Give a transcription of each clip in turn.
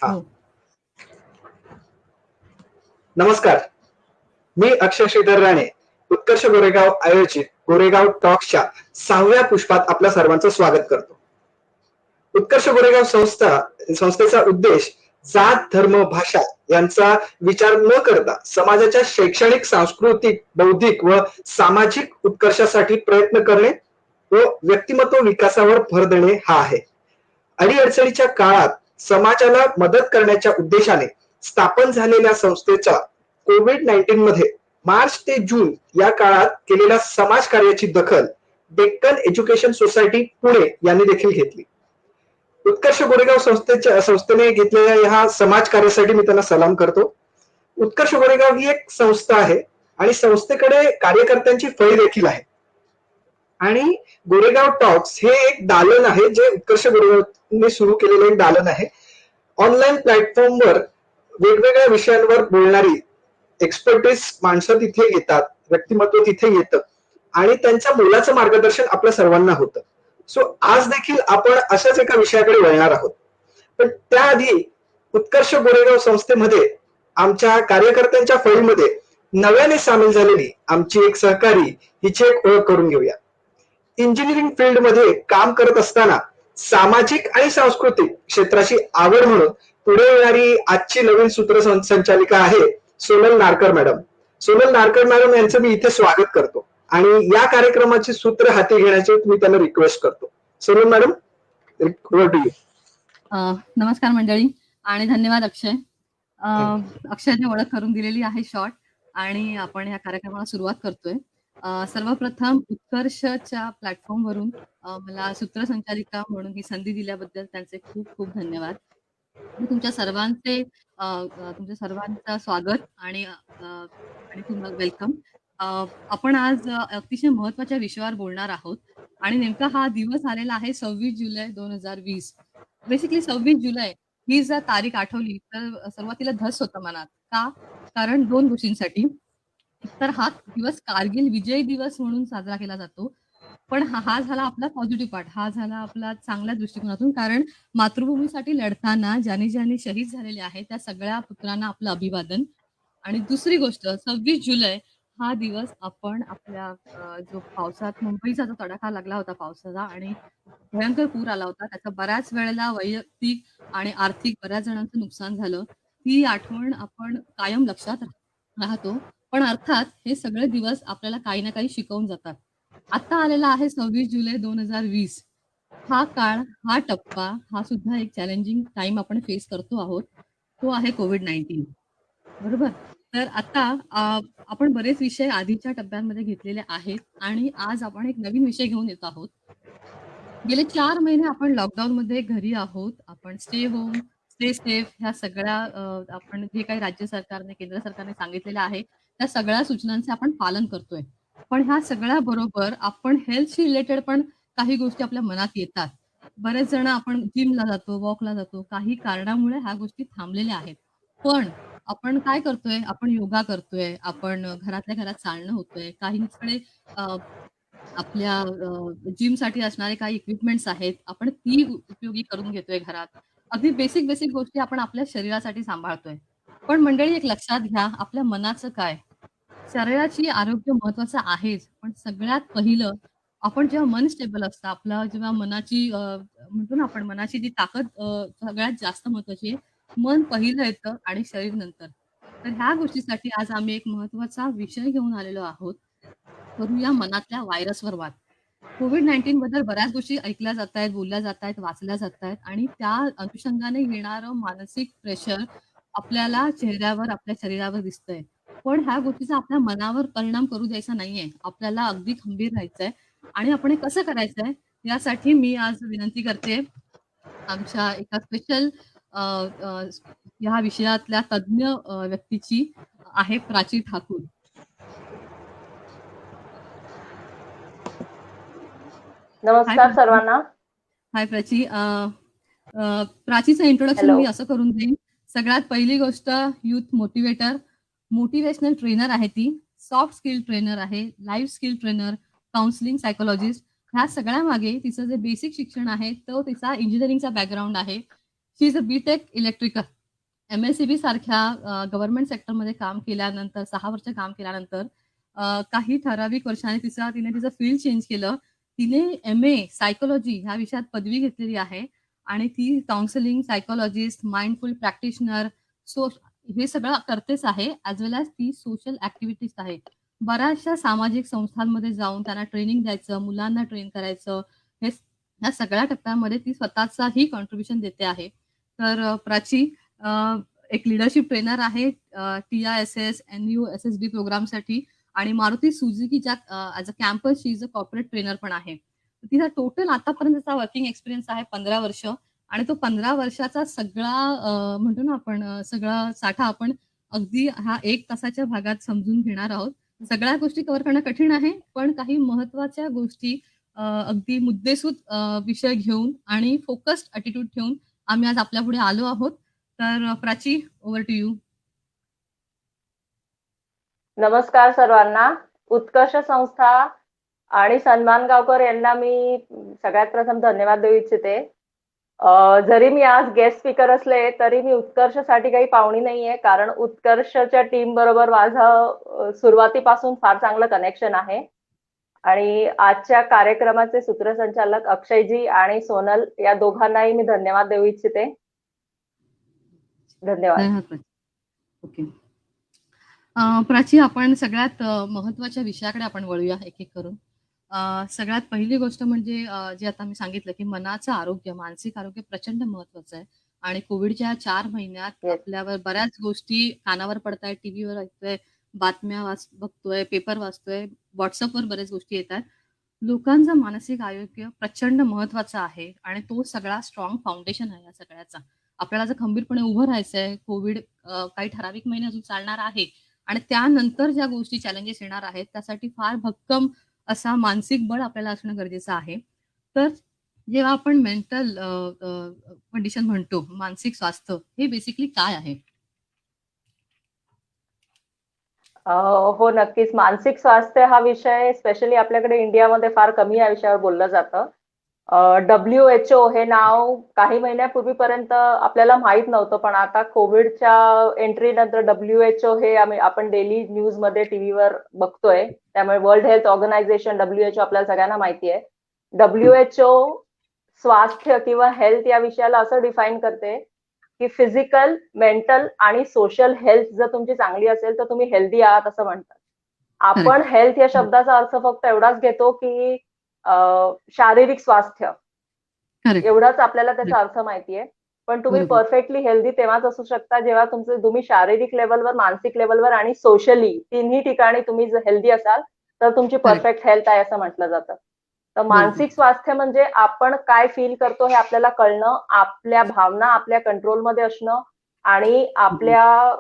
हा. हो. नमस्कार, मी अक्षय श्रीधर राणे, उत्कर्ष गोरेगाव आयोजित गोरेगाव टॉक्सच्या 6व्या पुष्पात आपल्या सर्वांचं स्वागत करतो. उत्कर्ष गोरेगाव संस्थेचा उद्देश जात, धर्म, भाषा यांचा विचार न करता समाजाच्या शैक्षणिक, सांस्कृतिक, बौद्धिक व सामाजिक उत्कर्षासाठी प्रयत्न करणे व व्यक्तिमत्व विकासावर भर देणे हा आहे. अडीअडचणीच्या काळात समाजाला मदत करण्याच्या उद्देशाने स्थापन झालेल्या संस्थेचा कोविड-19 मध्ये मार्च ते जून या काळात केलेल्या समाज कार्याची दखल डेक्कन एज्युकेशन सोसायटी पुणे यांनी देखील घेतली. उत्कर्ष गोरेगाव संस्थेने घेतलेल्या ह्या समाज कार्यासाठी मी त्यांना सलाम करतो. उत्कर्ष गोरेगाव ही एक संस्था आहे आणि संस्थेकडे कार्यकर्त्यांची फळी देखील आहे. आणि गोरेगाव टॉक्स हे एक दालन आहे जे उत्कर्ष गोरेगावने सुरू केलेलं एक दालन आहे. ऑनलाईन प्लॅटफॉर्मवर वेगवेगळ्या विषयांवर बोलणारी एक्सपर्टीज माणसं तिथे येतात, व्यक्तिमत्व तिथे येतं आणि त्यांच्या मोलाचं मार्गदर्शन आपल्या सर्वांना होतं. सो आज देखील आपण अशाच एका विषयाकडे वळणार आहोत. पण त्याआधी उत्कर्ष गोरेगाव संस्थेमध्ये आमच्या कार्यकर्त्यांच्या फळीमध्ये नव्याने सामील झालेली आमची एक सहकारी हिची एक ओळख करून घेऊया. इंजिनिअरिंग फील्डमध्ये काम करत असताना सामाजिक आणि सांस्कृतिक क्षेत्राची आवड म्हणून पुढे येणारी आजची नवीन सूत्रसंचालिका आहे सोनल नारकर मॅडम. सोनल नारकर मॅडम यांचं मी इथे स्वागत करतो आणि या कार्यक्रमाचे सूत्र हाती घेण्याचे मी त्यांना रिक्वेस्ट करतो. Sonal madam, over to you. नमस्कार मंडळी आणि धन्यवाद अक्षय. अक्षयने ओळख करून दिलेली आहे शॉर्ट आणि आपण या कार्यक्रमाला सुरुवात करतोय. सर्वप्रथम उत्कर्षच्या प्लॅटफॉर्मवरून मला सूत्रसंचालिका म्हणून ही संधी दिल्याबद्दल त्यांचे खूप खूप धन्यवाद. मी तुमच्या सर्वांचं स्वागत आणि तुम्हाला वेलकम. आपण आज अतिशय महत्वाच्या विषयावर बोलणार आहोत आणि नेमका हा दिवस आलेला आहे 26 जुलै 2020. बेसिकली 26 जुलै ही जर तारीख आठवली तर सुरुवातीला धस होतं मनात. का? कारण 2 गोष्टींसाठी. तर हा दिवस कारगिल विजय दिवस म्हणून साजरा केला जातो. पण हा झाला आपला पॉझिटिव्ह पार्ट, हा झाला आपला चांगल्या दृष्टिकोनातून. कारण मातृभूमीसाठी लढताना ज्यांनी शहीद झालेले आहेत त्या सगळ्या पुत्रांना आपलं अभिवादन. आणि दुसरी गोष्ट 26 जुलै हा दिवस आपण आपल्या जो पावसात मुंबईचा जो तडाखा लागला होता पावसाचा आणि भयंकर पूर आला होता, त्याचा बऱ्याच वेळेला वैयक्तिक आणि आर्थिक बऱ्याच जणांचं नुकसान झालं. ती आठवण आपण कायम लक्षात राहतो. पण अर्थात हे सगळे दिवस आपल्याला काही ना काही शिकवून जातात. आता आलेला आहे 26 जुलै 2020. हा काळ, हा टप्पा, हा सुद्धा एक चॅलेंजिंग टाइम आपण फेस करतो आहोत. तो आहे कोविड-19. बरोबर. तर आता आपण बरेच विषय आधीच्या टप्प्यांमध्ये घेतलेले आहेत आणि आज आपण एक नवीन विषय घेऊन येतो आहोत. गेले 4 महिने आपण लॉकडाऊन मध्ये घरी आहोत. आपण स्टे होम, स्टे सेफ ह्या सगळ्या आपण जे काही राज्य सरकारने, केंद्र सरकारने सांगितलेलं आहे त्या सगळ्या सूचनांचे आपण पालन करतोय. पण ह्या सगळ्या बरोबर आपण हेल्थशी रिलेटेड पण काही गोष्टी आपल्या मनात येतात. बरेच जण आपण जिमला जातो, वॉकला जातो. काही कारणामुळे ह्या गोष्टी थांबलेल्या आहेत. पण आपण काय करतोय? आपण योगा करतोय, आपण घरातल्या घरात चालणं होतंय. काहींकडे आपल्या जिमसाठी असणारे काही इक्विपमेंट्स आहेत. आपण ती उपयोगी करून घेतोय घरात. अगदी बेसिक गोष्टी आपण आपल्या शरीरासाठी सांभाळतोय. पण मंडळी एक लक्षात घ्या, आपल्या मनाचं काय? शरीराची आरोग्य महत्वाचं आहेच, पण सगळ्यात पहिलं आपण जेव्हा मन स्टेबल असतं, आपलं जेव्हा मनाची म्हणतो ना आपण मनाची जी ताकद सगळ्यात जास्त महत्वाची आहे. मन पहिलं येतं आणि शरीर नंतर. तर ह्या गोष्टीसाठी आज आम्ही एक महत्वाचा विषय घेऊन आलेलो आहोत. करूया मनातल्या व्हायरसवर वाद. कोविड-19 बद्दल बऱ्याच गोष्टी ऐकल्या जातायत, बोलल्या जातायत, वाचल्या जातायत आणि त्या अनुषंगाने येणारं मानसिक प्रेशर आपल्याला चेहऱ्यावर, आपल्या शरीरावर दिसतंय. पण ह्या गोष्टीचा आपल्या मनावर परिणाम करू द्यायचा नाहीये. आपल्याला अगदी खंबीर राहायचंय आणि आपण हे कसं करायचंय यासाठी मी आज विनंती करते आमच्या एका स्पेशल ह्या विषयातल्या तज्ञ व्यक्तीची आहे प्राची ठाकूर. नमस्कार सर्वांना. हाय प्राची. प्राचीचं इंट्रोडक्शन मी असं करून देईन. सगळ्यात पहिली गोष्ट युथ मोटिवेटर, मोटिवेशनल ट्रेनर आहे ती, सॉफ्ट स्किल ट्रेनर आहे, life skill trainer, counselling psychologist. ह्या सगळ्या मागे तिचं जे बेसिक शिक्षण आहे तो तिचा इंजिनिअरिंगचा बॅकग्राऊंड आहे. She is a BTech electrical. MSCB सारख्या गव्हर्नमेंट सेक्टरमध्ये काम केल्यानंतर 6 वर्ष काम केल्यानंतर काही ठराविक वर्षांनी तिने तिचं फील्ड चेंज केलं. तिने MA सायकोलॉजी ह्या विषयात पदवी घेतलेली आहे आणि ती काउन्सिलिंग, सायकोलॉजिस्ट, माइंडफुल प्रॅक्टिशनर हे सगळं करतेच आहे. ॲज वेल ॲज ती सोशल ॲक्टिव्हिटीज आहे. बऱ्याचशा सामाजिक संस्थांमध्ये जाऊन त्यांना ट्रेनिंग द्यायचं, मुलांना ट्रेन करायचं, ह्या सगळ्या टप्प्यांमध्ये ती स्वतःचाही कॉन्ट्रिब्युशन देते आहे. तर प्राची एक लीडरशिप ट्रेनर आहे TISS, NUSSB प्रोग्रामसाठी आणि मारुती सुझुकीच्या as a campus she is a corporate trainer पण आहे. तिचा टोटल आतापर्यंतचा वर्किंग एक्सपिरियन्स आहे 15 वर्ष आणि तो 15 वर्षाचा सगळा म्हणतो ना आपण सगळा साठा आपण अगदी हा 1 तासाच्या भागात समजून घेणार आहोत. सगळ्या गोष्टी कव्हर करणं कठीण आहे, पण काही महत्त्वाच्या गोष्टी अगदी मुद्देसूद विषय घेऊन आणि फोकस्ड ॲटिट्यूड ठेवून आम्ही आज आपल्यापुढे आलो आहोत. तर प्राची, ओव्हर टू यू. नमस्कार सर्वांना. उत्कर्ष संस्था आणि सन्मान गावकर यांना मी सगळ्यात प्रथम धन्यवाद देऊ इच्छिते. जरी मी आज गेस्ट स्पीकर असले तरी मी उत्कर्षसाठी काही पाहुणी नाहीये, कारण उत्कर्षच्या टीम बरोबर माझं सुरुवातीपासून फार चांगलं कनेक्शन आहे आणि आजच्या कार्यक्रमाचे सूत्रसंचालक अक्षयजी आणि सोनल या दोघांनाही मी धन्यवाद देऊ इच्छिते. धन्यवाद. ओके. प्राची, आपण सगळ्यात महत्त्वाच्या विषयाकडे आपण वळूया एक एक करून. सगळ्यात पहिली गोष्ट म्हणजे जे आता मी सांगितलं की मनाचं आरोग्य, मानसिक आरोग्य प्रचंड महत्त्वाचं आहे आणि कोविडच्या 4 महिन्यात आपल्यावर बऱ्याच गोष्टी कानावर पडतायत, टीव्हीवर ऐकतोय, बातम्या बघतोय, पेपर वाचतोय, व्हॉट्सअपवर बऱ्याच गोष्टी येतात. लोकांचं मानसिक आरोग्य प्रचंड महत्त्वाचं आहे आणि तो सगळा स्ट्रॉंग फाउंडेशन आहे या सगळ्याचा. आपल्याला जर खंबीरपणे उभं राहायचंय, कोविड काही ठराविक महिने अजून चालणार आहे आणि त्यानंतर ज्या गोष्टी चॅलेंजेस येणार आहेत त्यासाठी फार भक्कम असा मानसिक बळ आपल्याला असणं गरजेचं आहे. तर जेव्हा आपण मेंटल कंडिशन म्हणतो, मानसिक स्वास्थ्य हे बेसिकली काय आहे? हो, नक्कीच. मानसिक स्वास्थ्य हा विषय स्पेशली आपल्याकडे इंडियामध्ये फार कमी या विषयावर बोललं जातं. WHO हे नाव काही महिन्यापूर्वीपर्यंत आपल्याला माहित नव्हतं, पण आता कोविडच्या एंट्री नंतर WHO हे आपण डेली न्यूजमध्ये, टीव्हीवर बघतोय. त्यामुळे वर्ल्ड हेल्थ ऑर्गनायझेशन WHO आपल्याला सगळ्यांना माहिती आहे. WHO स्वास्थ्य किंवा हेल्थ या विषयाला असं डिफाईन करते की फिजिकल, मेंटल आणि सोशल हेल्थ जर तुमची चांगली असेल तर तुम्ही हेल्दी आहात असं म्हणतात. आपण हेल्थ या शब्दाचा अर्थ फक्त एवढाच घेतो की शारीरिक स्वास्थ्य एवढाच आपल्याला त्याचा अर्थ माहितीये. पण तुम्ही परफेक्टली हेल्दी तेव्हाच असू शकता जेव्हा तुम्ही शारीरिक लेवलवर, मानसिक लेवलवर आणि सोशली तिन्ही ठिकाणी तुम्ही जर हेल्दी असाल तर तुमची परफेक्ट हेल्थ आहे असं म्हटलं जातं. तर मानसिक स्वास्थ्य म्हणजे आपण काय फील करतो हे आपल्याला कळणं, आपल्या भावना आपल्या कंट्रोलमध्ये असणं आणि आपल्या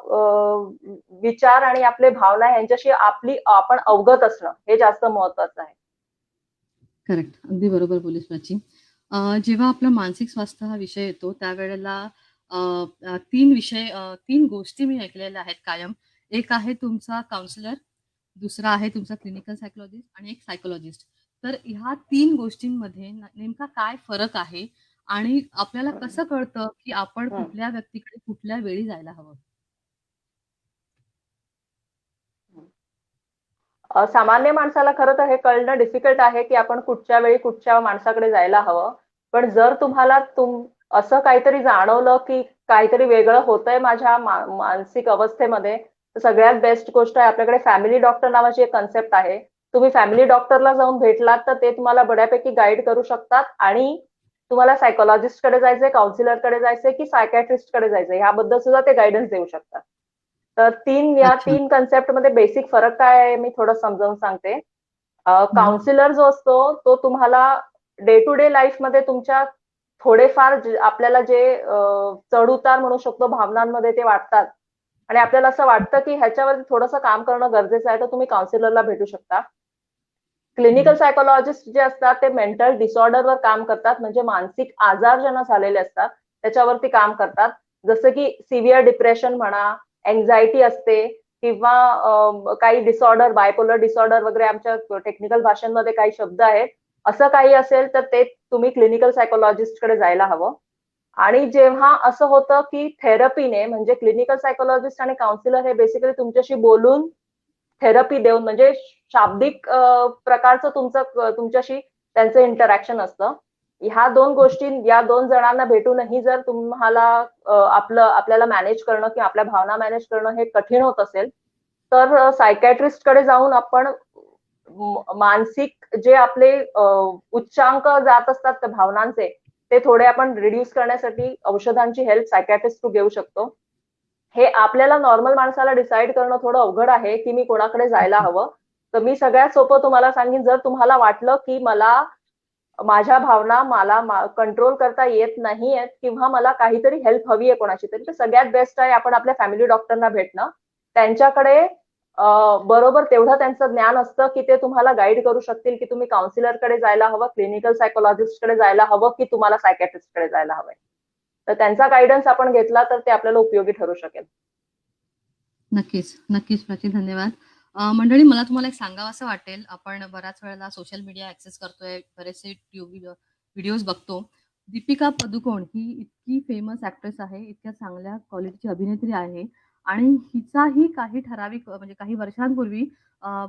विचार आणि आपले भावना यांच्याशी आपण अवगत असणं हे जास्त महत्वाचं आहे. करेक्ट. अगदी बरोबर बोललीस प्राची. जेव्हा आपलं मानसिक स्वास्थ्य हा विषय येतो त्यावेळेला 3 गोष्टी मी ऐकलेल्या आहेत कायम. एक आहे तुमचा काउन्सिलर, दुसरा आहे तुमचा क्लिनिकल सायकोलॉजिस्ट आणि एक सायकोलॉजिस्ट. तर ह्या 3 गोष्टींमध्ये नेमका काय फरक आहे आणि आपल्याला कसं कळतं की आपण कुठल्या व्यक्तीकडे कुठल्या वेळी जायला हवं? सामान्य माणसाला खरं तर हे कळणं डिफिकल्ट आहे की आपण कुठच्या वेळी कुठच्या माणसाकडे जायला हवं. पण जर तुम्हाला असं काहीतरी जाणवलं की काहीतरी वेगळं होतंय माझ्या मानसिक अवस्थेमध्ये, तर सगळ्यात बेस्ट गोष्ट आहे आपल्याकडे फॅमिली डॉक्टर नावाची एक कन्सेप्ट आहे. तुम्ही फॅमिली डॉक्टरला जाऊन भेटलात तर ते तुम्हाला बऱ्यापैकी गाईड करू शकतात आणि तुम्हाला सायकोलॉजिस्ट कडे जायचंय, काउन्सिलर कडे जायचंय की सायकॅट्रिस्ट कडे जायचंय ह्याबद्दल सुद्धा ते गायडन्स देऊ शकतात. तर 3 कन्सेप्ट मध्ये बेसिक फरक काय आहे मी थोडं समजावून सांगते. काउन्सिलर जो असतो तो तुम्हाला डे टू डे लाईफ मध्ये तुमच्या थोडेफार आपल्याला जे चढ-उतार म्हणू शकतो भावनांमध्ये ते वाटतात आणि आपल्याला असं वाटतं की ह्याच्यावरती थोडंसं काम करणं गरजेचं आहे, तर तुम्ही काउन्सिलरला भेटू शकता. क्लिनिकल सायकोलॉजिस्ट जे असतात ते मेंटल डिसऑर्डरवर काम करतात, म्हणजे मानसिक आजार ज्यांना झालेले असतात त्याच्यावरती काम करतात. जसं की सिव्हिअर डिप्रेशन म्हणा, एन्झायटी असते किंवा काही डिसऑर्डर, बायपोलर डिसऑर्डर वगैरे आमच्या टेक्निकल भाषांमध्ये काही शब्द आहेत. असं काही असेल तर ते तुम्ही क्लिनिकल सायकोलॉजिस्ट कडे जायला हवं. आणि जेव्हा असं होतं की थेरपीने म्हणजे क्लिनिकल सायकोलॉजिस्ट आणि काउन्सिलर हे बेसिकली तुमच्याशी बोलून थेरपी देऊन म्हणजे शाब्दिक प्रकारचं तुमच्याशी त्यांचं इंटरॅक्शन असतं. ह्या दोन गोष्टी या दोन जणांना भेटूनही जर तुम्हाला आपल्याला मॅनेज करणं किंवा आपल्या भावना मॅनेज करणं हे कठीण होत असेल तर सायकॅट्रिस्ट कडे जाऊन आपण मानसिक जे आपले उच्चांक जात असतात त्या भावनांचे ते थोडे आपण रिड्यूस करण्यासाठी औषधांची हेल्प सायकॅट्रिस्ट थ्रू घेऊ शकतो. हे आपल्याला नॉर्मल माणसाला डिसाईड करणं थोडं अवघड आहे की मी कोणाकडे जायला हवं. तर मी सगळ्यात सोपं तुम्हाला सांगेन, जर तुम्हाला वाटलं की माझ्या भावना मला कंट्रोल करता येत नाहीयेत किंवा मला काहीतरी हेल्प हवी आहे कोणाची तरी, तर सगळ्यात बेस्ट आहे आपण आपल्या फॅमिली डॉक्टरना भेटणं. त्यांच्याकडे बरोबर तेवढं त्यांचं ज्ञान असतं की ते तुम्हाला गाईड करू शकतील की तुम्ही काउन्सिलरकडे जायला हवं, क्लिनिकल सायकोलॉजिस्टकडे जायला हवं की तुम्हाला सायकॅट्रिस्टकडे जायला हवंय. तर त्यांचा गाईडन्स आपण घेतला तर ते आपल्याला उपयोगी ठरू शकेल. नक्कीच, नक्कीच प्राची, धन्यवाद. मंडळी, मला तुम्हाला एक सांगावसं वाटेल, आपण बऱ्याच वेळेला सोशल मीडिया ॲक्सेस करतोय, बरेचसे व्हिडिओज बघतो. दीपिका पदुकोण ही इतकी फेमस ॲक्ट्रेस आहे, इतक्या चांगल्या क्वालिटीची अभिनेत्री आहे आणि हिचाही काही ठराविक म्हणजे काही वर्षांपूर्वी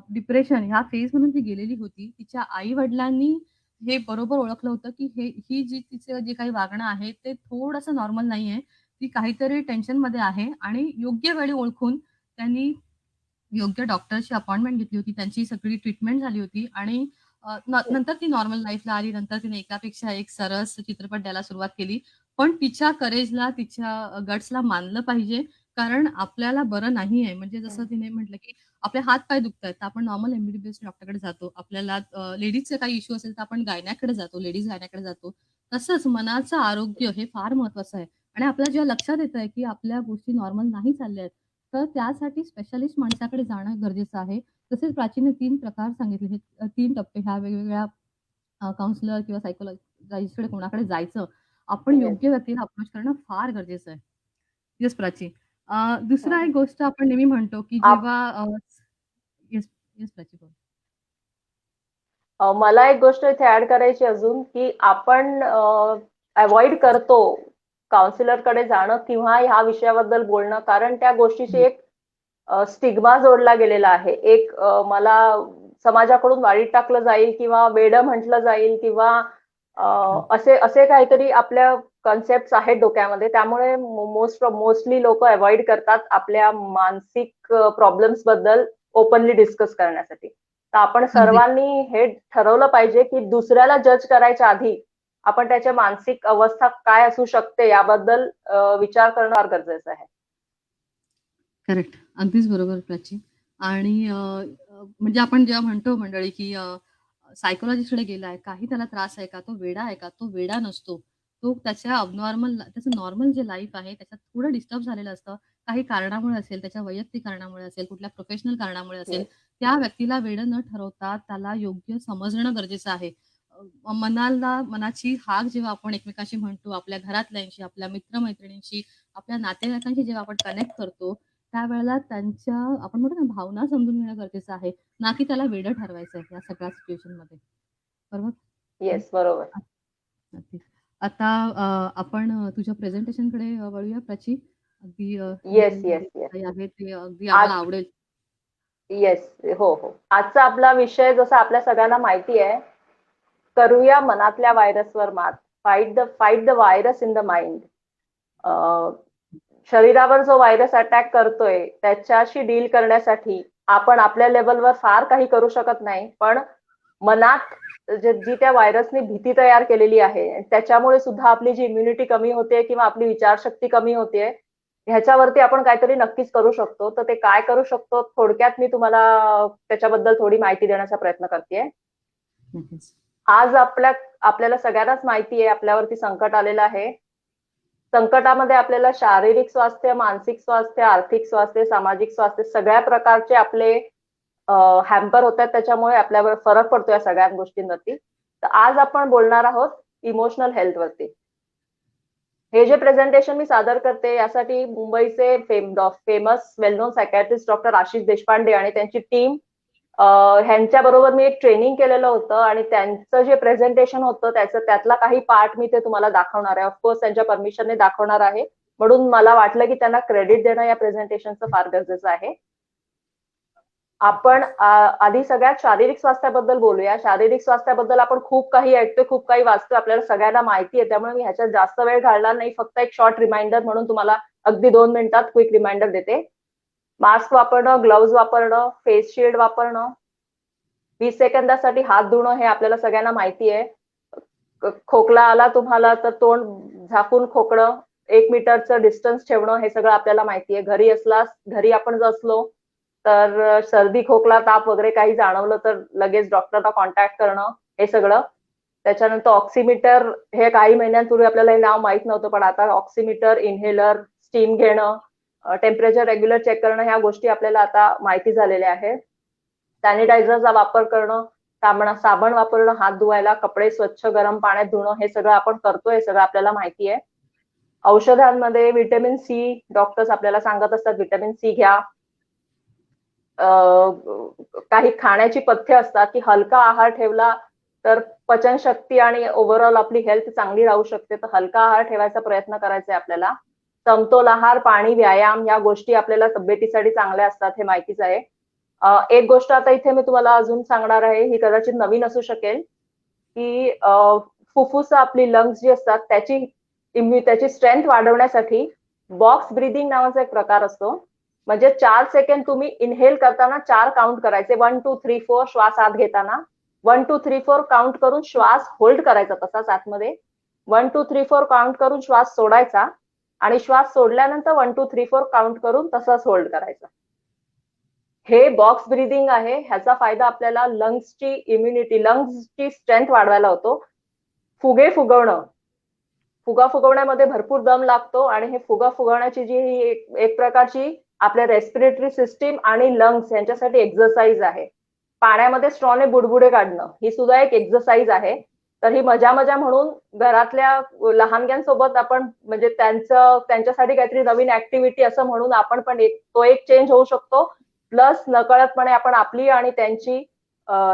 डिप्रेशन ह्या फेजमधून ती गेलेली होती. तिच्या आई-वडिलांनी हे बरोबर ओळखलं होतं, की ही जी तिचं जे काही वागणं आहे, ते थोडंसं नॉर्मल नाहीये. ती काहीतरी टेन्शनमध्ये आहे आणि योग्य वेळी ओळखून त्यांनी योग्य डॉक्टरची अपॉइंटमेंट घेतली होती. त्यांची सगळी ट्रीटमेंट झाली होती आणि नंतर ती नॉर्मल लाईफला आली. नंतर तिने एकापेक्षा एक सरस चित्रपट द्यायला सुरुवात केली. पण तिच्या करेजला, तिच्या गट्सला मानलं पाहिजे. कारण आपल्याला बरं नाहीये. म्हणजे जसं तिने म्हटलं, की आपले हात-पाय दुखतायत, तर आपण नॉर्मल एम-बी-बी-एस डॉक्टरकडे जातो. आपल्याला लेडीजचे काही इश्यू असेल, तर आपण गायनॅककडे जातो, लेडीज गायनॅककडे जातो. तसंच मनाचं आरोग्य हे फार महत्वाचं आहे आणि आपल्या जेव्हा लक्षात येतंय, की आपल्या गोष्टी नॉर्मल नाही चालल्यात, तर त्यासाठी स्पेशालिस्ट माणसाकडे जाणं गरजेचं आहे. तसेच प्राचीने 3 प्रकार सांगितले. हे 3 टप्पे ह्या वेगवेगळ्या काउन्सिलर किंवा सायकॉलॉजिस्टकडे कोणाकडे जायचं. आपण येस. योग्य व्यक्तीला अप्रोच करणं फार गरजेचं आहे. येस प्राची. दुसरा एक गोष्ट आपण नेहमी म्हणतो, की जेव्हा येस, येस प्राची बोल. मला एक गोष्ट इथे ऍड करायची अजून की आपण अवॉइड करतो काउन्सिलरकडे जाणं किंवा ह्या विषयाबद्दल बोलणं कारण त्या गोष्टीची एक स्टिग्मा जोडला गेलेला आहे. एक मला समाजाकडून वाळीत टाकलं जाईल किंवा वेडं म्हटलं जाईल किंवा असे असे काहीतरी आपल्या कन्सेप्ट आहेत डोक्यामध्ये. त्यामुळे मोस्टली लोक अवॉइड करतात आपल्या मानसिक प्रॉब्लेम्स बद्दल ओपनली डिस्कस करण्यासाठी. तर आपण अगदी. सर्वांनी हे ठरवलं पाहिजे की दुसऱ्याला जज करायच्या आधी आपण त्याच्या मानसिक अवस्था काय असू शकते याबद्दल विचार करणं फार गरजेचं आहे. करेक्ट. अगदीच बरोबर प्राची. आणि म्हणजे आपण जेव्हा म्हणतो मंडळी, की सायकॉलॉजिस्टकडे गेलाय, काही त्याला त्रास आहे का? तो वेडा आहे का? तो वेडा नसतो. तो त्याचं नॉर्मल जे लाईफ आहे, त्याच्यात थोडं डिस्टर्ब झालेलं असतं. काही कारणामुळे असेल, त्याच्या वैयक्तिक कारणामुळे असेल, कुठल्या प्रोफेशनल कारणामुळे असेल. येस. त्या व्यक्तीला वेडं न ठरवता त्याला योग्य समजणं गरजेचं आहे. मनाची हाक जेव्हा आपण एकमेकांशी म्हणतो, आपल्या घरातल्यांशी, आपल्या मित्र-मैत्रिणींशी, आपल्या नातेवाईकांशी जेव्हा आपण कनेक्ट करतो, त्यावेळेला त्यांच्या आपण म्हणतो ना, भावना समजून घेणं गरजेचं आहे. ना की त्याला वेडं ठरवायचं आहे या सगळ्या सिच्युएशनमध्ये. बरोबर? हं. येस, बरोबर. नक्कीच. आता आपण तुझ्या प्रेझेंटेशनकडे वळूया प्राची. अगदी येस, जे येस, येस. काही आहे ते अगदी आज आम्हाला आवडेल. येस. हो, हो. आजचा आपला विषय जसा आपल्या सगळ्यांना माहिती आहे, करूया मनातल्या व्हायरसवर मात. Fight the virus in the mind. शरीरावर जो व्हायरस अटॅक करतोय त्याच्याशी डील करण्यासाठी आपण आपल्या लेवलवर फार काही करू शकत नाही. पण मनात जी त्या व्हायरसने भीती तयार केलेली आहे त्याच्यामुळे सुद्धा आपली जी इम्युनिटी कमी होते किंवा आपली विचारशक्ती कमी होते ह्याच्यावरती आपण काहीतरी नक्कीच करू शकतो. तर ते काय करू शकतो थोडक्यात मी तुम्हाला त्याच्याबद्दल थोडी माहिती देण्याचा प्रयत्न करतेय. नक्कीच. आज आपल्याला सगळ्यांनाच माहिती आहे आपल्यावरती संकट आलेलं आहे. संकटामध्ये आपल्याला शारीरिक स्वास्थ्य, मानसिक स्वास्थ्य, आर्थिक स्वास्थ्य, सामाजिक स्वास्थ्य सगळ्या प्रकारचे आपले हॅम्पर होतात. त्याच्यामुळे आपल्यावर फरक पडतो या सगळ्या गोष्टींवरती. तर आज आपण बोलणार आहोत इमोशनल हेल्थ वरती. हे जे प्रेझेंटेशन मी सादर करते यासाठी मुंबईचे famous well known psychiatrist doctor Ashish Deshpande आणि त्यांची टीम ह्यांच्या बरोबर मी एक ट्रेनिंग केलेलं होतं आणि त्यांचं जे प्रेझेंटेशन होतं त्यातला काही पार्ट मी ते तुम्हाला दाखवणार आहे. ऑफकोर्स त्यांच्या परमिशनने दाखवणार आहे, म्हणून मला वाटलं की त्यांना क्रेडिट देणं या प्रेझेंटेशनचं फार गरजेचं आहे. आपण आधी सगळ्यात शारीरिक स्वास्थ्याबद्दल बोलूया. शारीरिक स्वास्थ्याबद्दल आपण खूप काही ऐकतोय, खूप काही वाचतोय, आपल्याला सगळ्यांना माहिती आहे. त्यामुळे मी ह्याच्यात जास्त वेळ घालणार नाही. फक्त एक शॉर्ट रिमाइंडर म्हणून तुम्हाला अगदी 2 मिनिटात क्विक रिमाइंडर देते. मास्क वापरणं, ग्लोव्ज वापरणं, फेस शिल्ड वापरणं, 20 सेकंदासाठी हात धुणं हे आपल्याला सगळ्यांना माहिती आहे. खोकला आला तुम्हाला तर तोंड झाकून खोकणं, 1 मीटरचं डिस्टन्स ठेवणं हे सगळं आपल्याला माहिती आहे. घरी आपण जर असलो तर सर्दी, खोकला, ताप वगैरे काही जाणवलं तर लगेच डॉक्टरला कॉन्टॅक्ट करणं हे सगळं. त्याच्यानंतर ऑक्सिमीटर, हे काही महिन्यांपूर्वी आपल्याला हे नाव माहित नव्हतं, पण आता ऑक्सिमीटर, इन्हेलर, स्टीम घेणं, टेम्परेचर रेग्युलर चेक करणं ह्या गोष्टी आपल्याला आता माहिती झालेल्या आहेत. सॅनिटायझरचा वापर करणं, साबण वापरणं हात धुवायला, कपडे स्वच्छ गरम पाण्यात धुणं हे सगळं आपण करतोय, हे सगळं आपल्याला माहिती आहे. औषधांमध्ये व्हिटॅमिन सी, डॉक्टर्स आपल्याला सांगत असतात व्हिटॅमिन सी घ्या. काही खाण्याची पथ्य असतात की हलका आहार ठेवला तर पचनशक्ती आणि ओव्हरऑल आपली हेल्थ चांगली राहू शकते, तर हलका आहार ठेवायचा प्रयत्न करायचा आहे आपल्याला. समतोल आहार, पाणी, व्यायाम या गोष्टी आपल्याला तब्येतीसाठी चांगल्या असतात हे माहितीच आहे. एक गोष्ट आता इथे मी तुम्हाला अजून सांगणार आहे, ही कदाचित नवीन असू शकेल, की फुफ्फुस आपली लंग्स जी असतात त्याची स्ट्रेंथ वाढवण्यासाठी बॉक्स ब्रीदिंग नावाचा एक प्रकार असतो. म्हणजे 4 सेकंड तुम्ही इनहेल करताना 4 काउंट करायचे, 1 2 3 4 श्वास आत घेताना 1 2 3 4 काउंट करून श्वास होल्ड करायचा तसाच आतमध्ये, 1 2 3 4 काउंट करून श्वास सोडायचा आणि श्वास सोडल्यानंतर 1 2 3 4 काउंट करून तसाच होल्ड करायचा. हे बॉक्स ब्रीदिंग आहे. ह्याचा फायदा आपल्याला लंग्सची इम्युनिटी, लंग्सची स्ट्रेंथ वाढवायला होतो. फुगा फुगवण्यामध्ये भरपूर दम लागतो आणि हे फुगा फुगवण्याची जी ही एक प्रकारची आपल्या रेस्पिरेटरी सिस्टीम आणि लंग्स यांच्यासाठी एक्सरसाइज आहे. पाण्यामध्ये स्ट्रॉने बुडबुडे काढणं ही सुद्धा एक एक्सरसाइज आहे. तर ही मजा म्हणून घरातल्या लहानग्यांसोबत आपण म्हणजे त्यांच्यासाठी काहीतरी नवीन ऍक्टिव्हिटी असं म्हणून आपण पण तो एक चेंज होऊ शकतो. प्लस नकळतपणे आपण आपली आणि त्यांची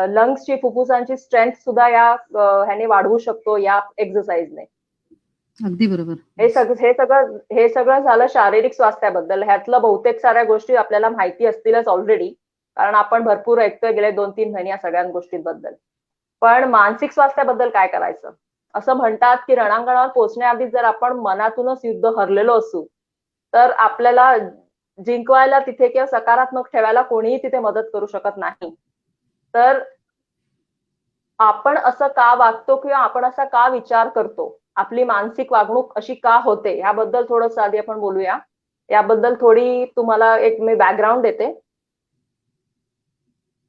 लंग्सची, फुफ्फुसांची स्ट्रेंथ सुद्धा ह्याने वाढवू शकतो या एक्सरसाइजने. अगदी बरोबर. हे सगळं झालं शारीरिक स्वास्थ्याबद्दल. ह्यातलं बहुतेक साऱ्या गोष्टी आपल्याला माहिती असतीलच ऑलरेडी, कारण आपण भरपूर ऐकतोय गेले 2-3 महिने या सगळ्या गोष्टींबद्दल. पण मानसिक स्वास्थ्याबद्दल काय करायचं? असं म्हणतात की रणांगणावर पोहोचण्याआधी जर आपण मनातूनच युद्ध हरलेलो असू तर आपल्याला जिंकवायला तिथे किंवा सकारात्मक ठेवायला कोणीही तिथे मदत करू शकत नाही. तर आपण असं का वागतो किंवा आपण असा का विचार करतो, आपली मानसिक वागणूक अशी का होते, याबद्दल थोडंसं आधी आपण बोलूया. याबद्दल थोडी तुम्हाला एक मी बॅकग्राऊंड देते.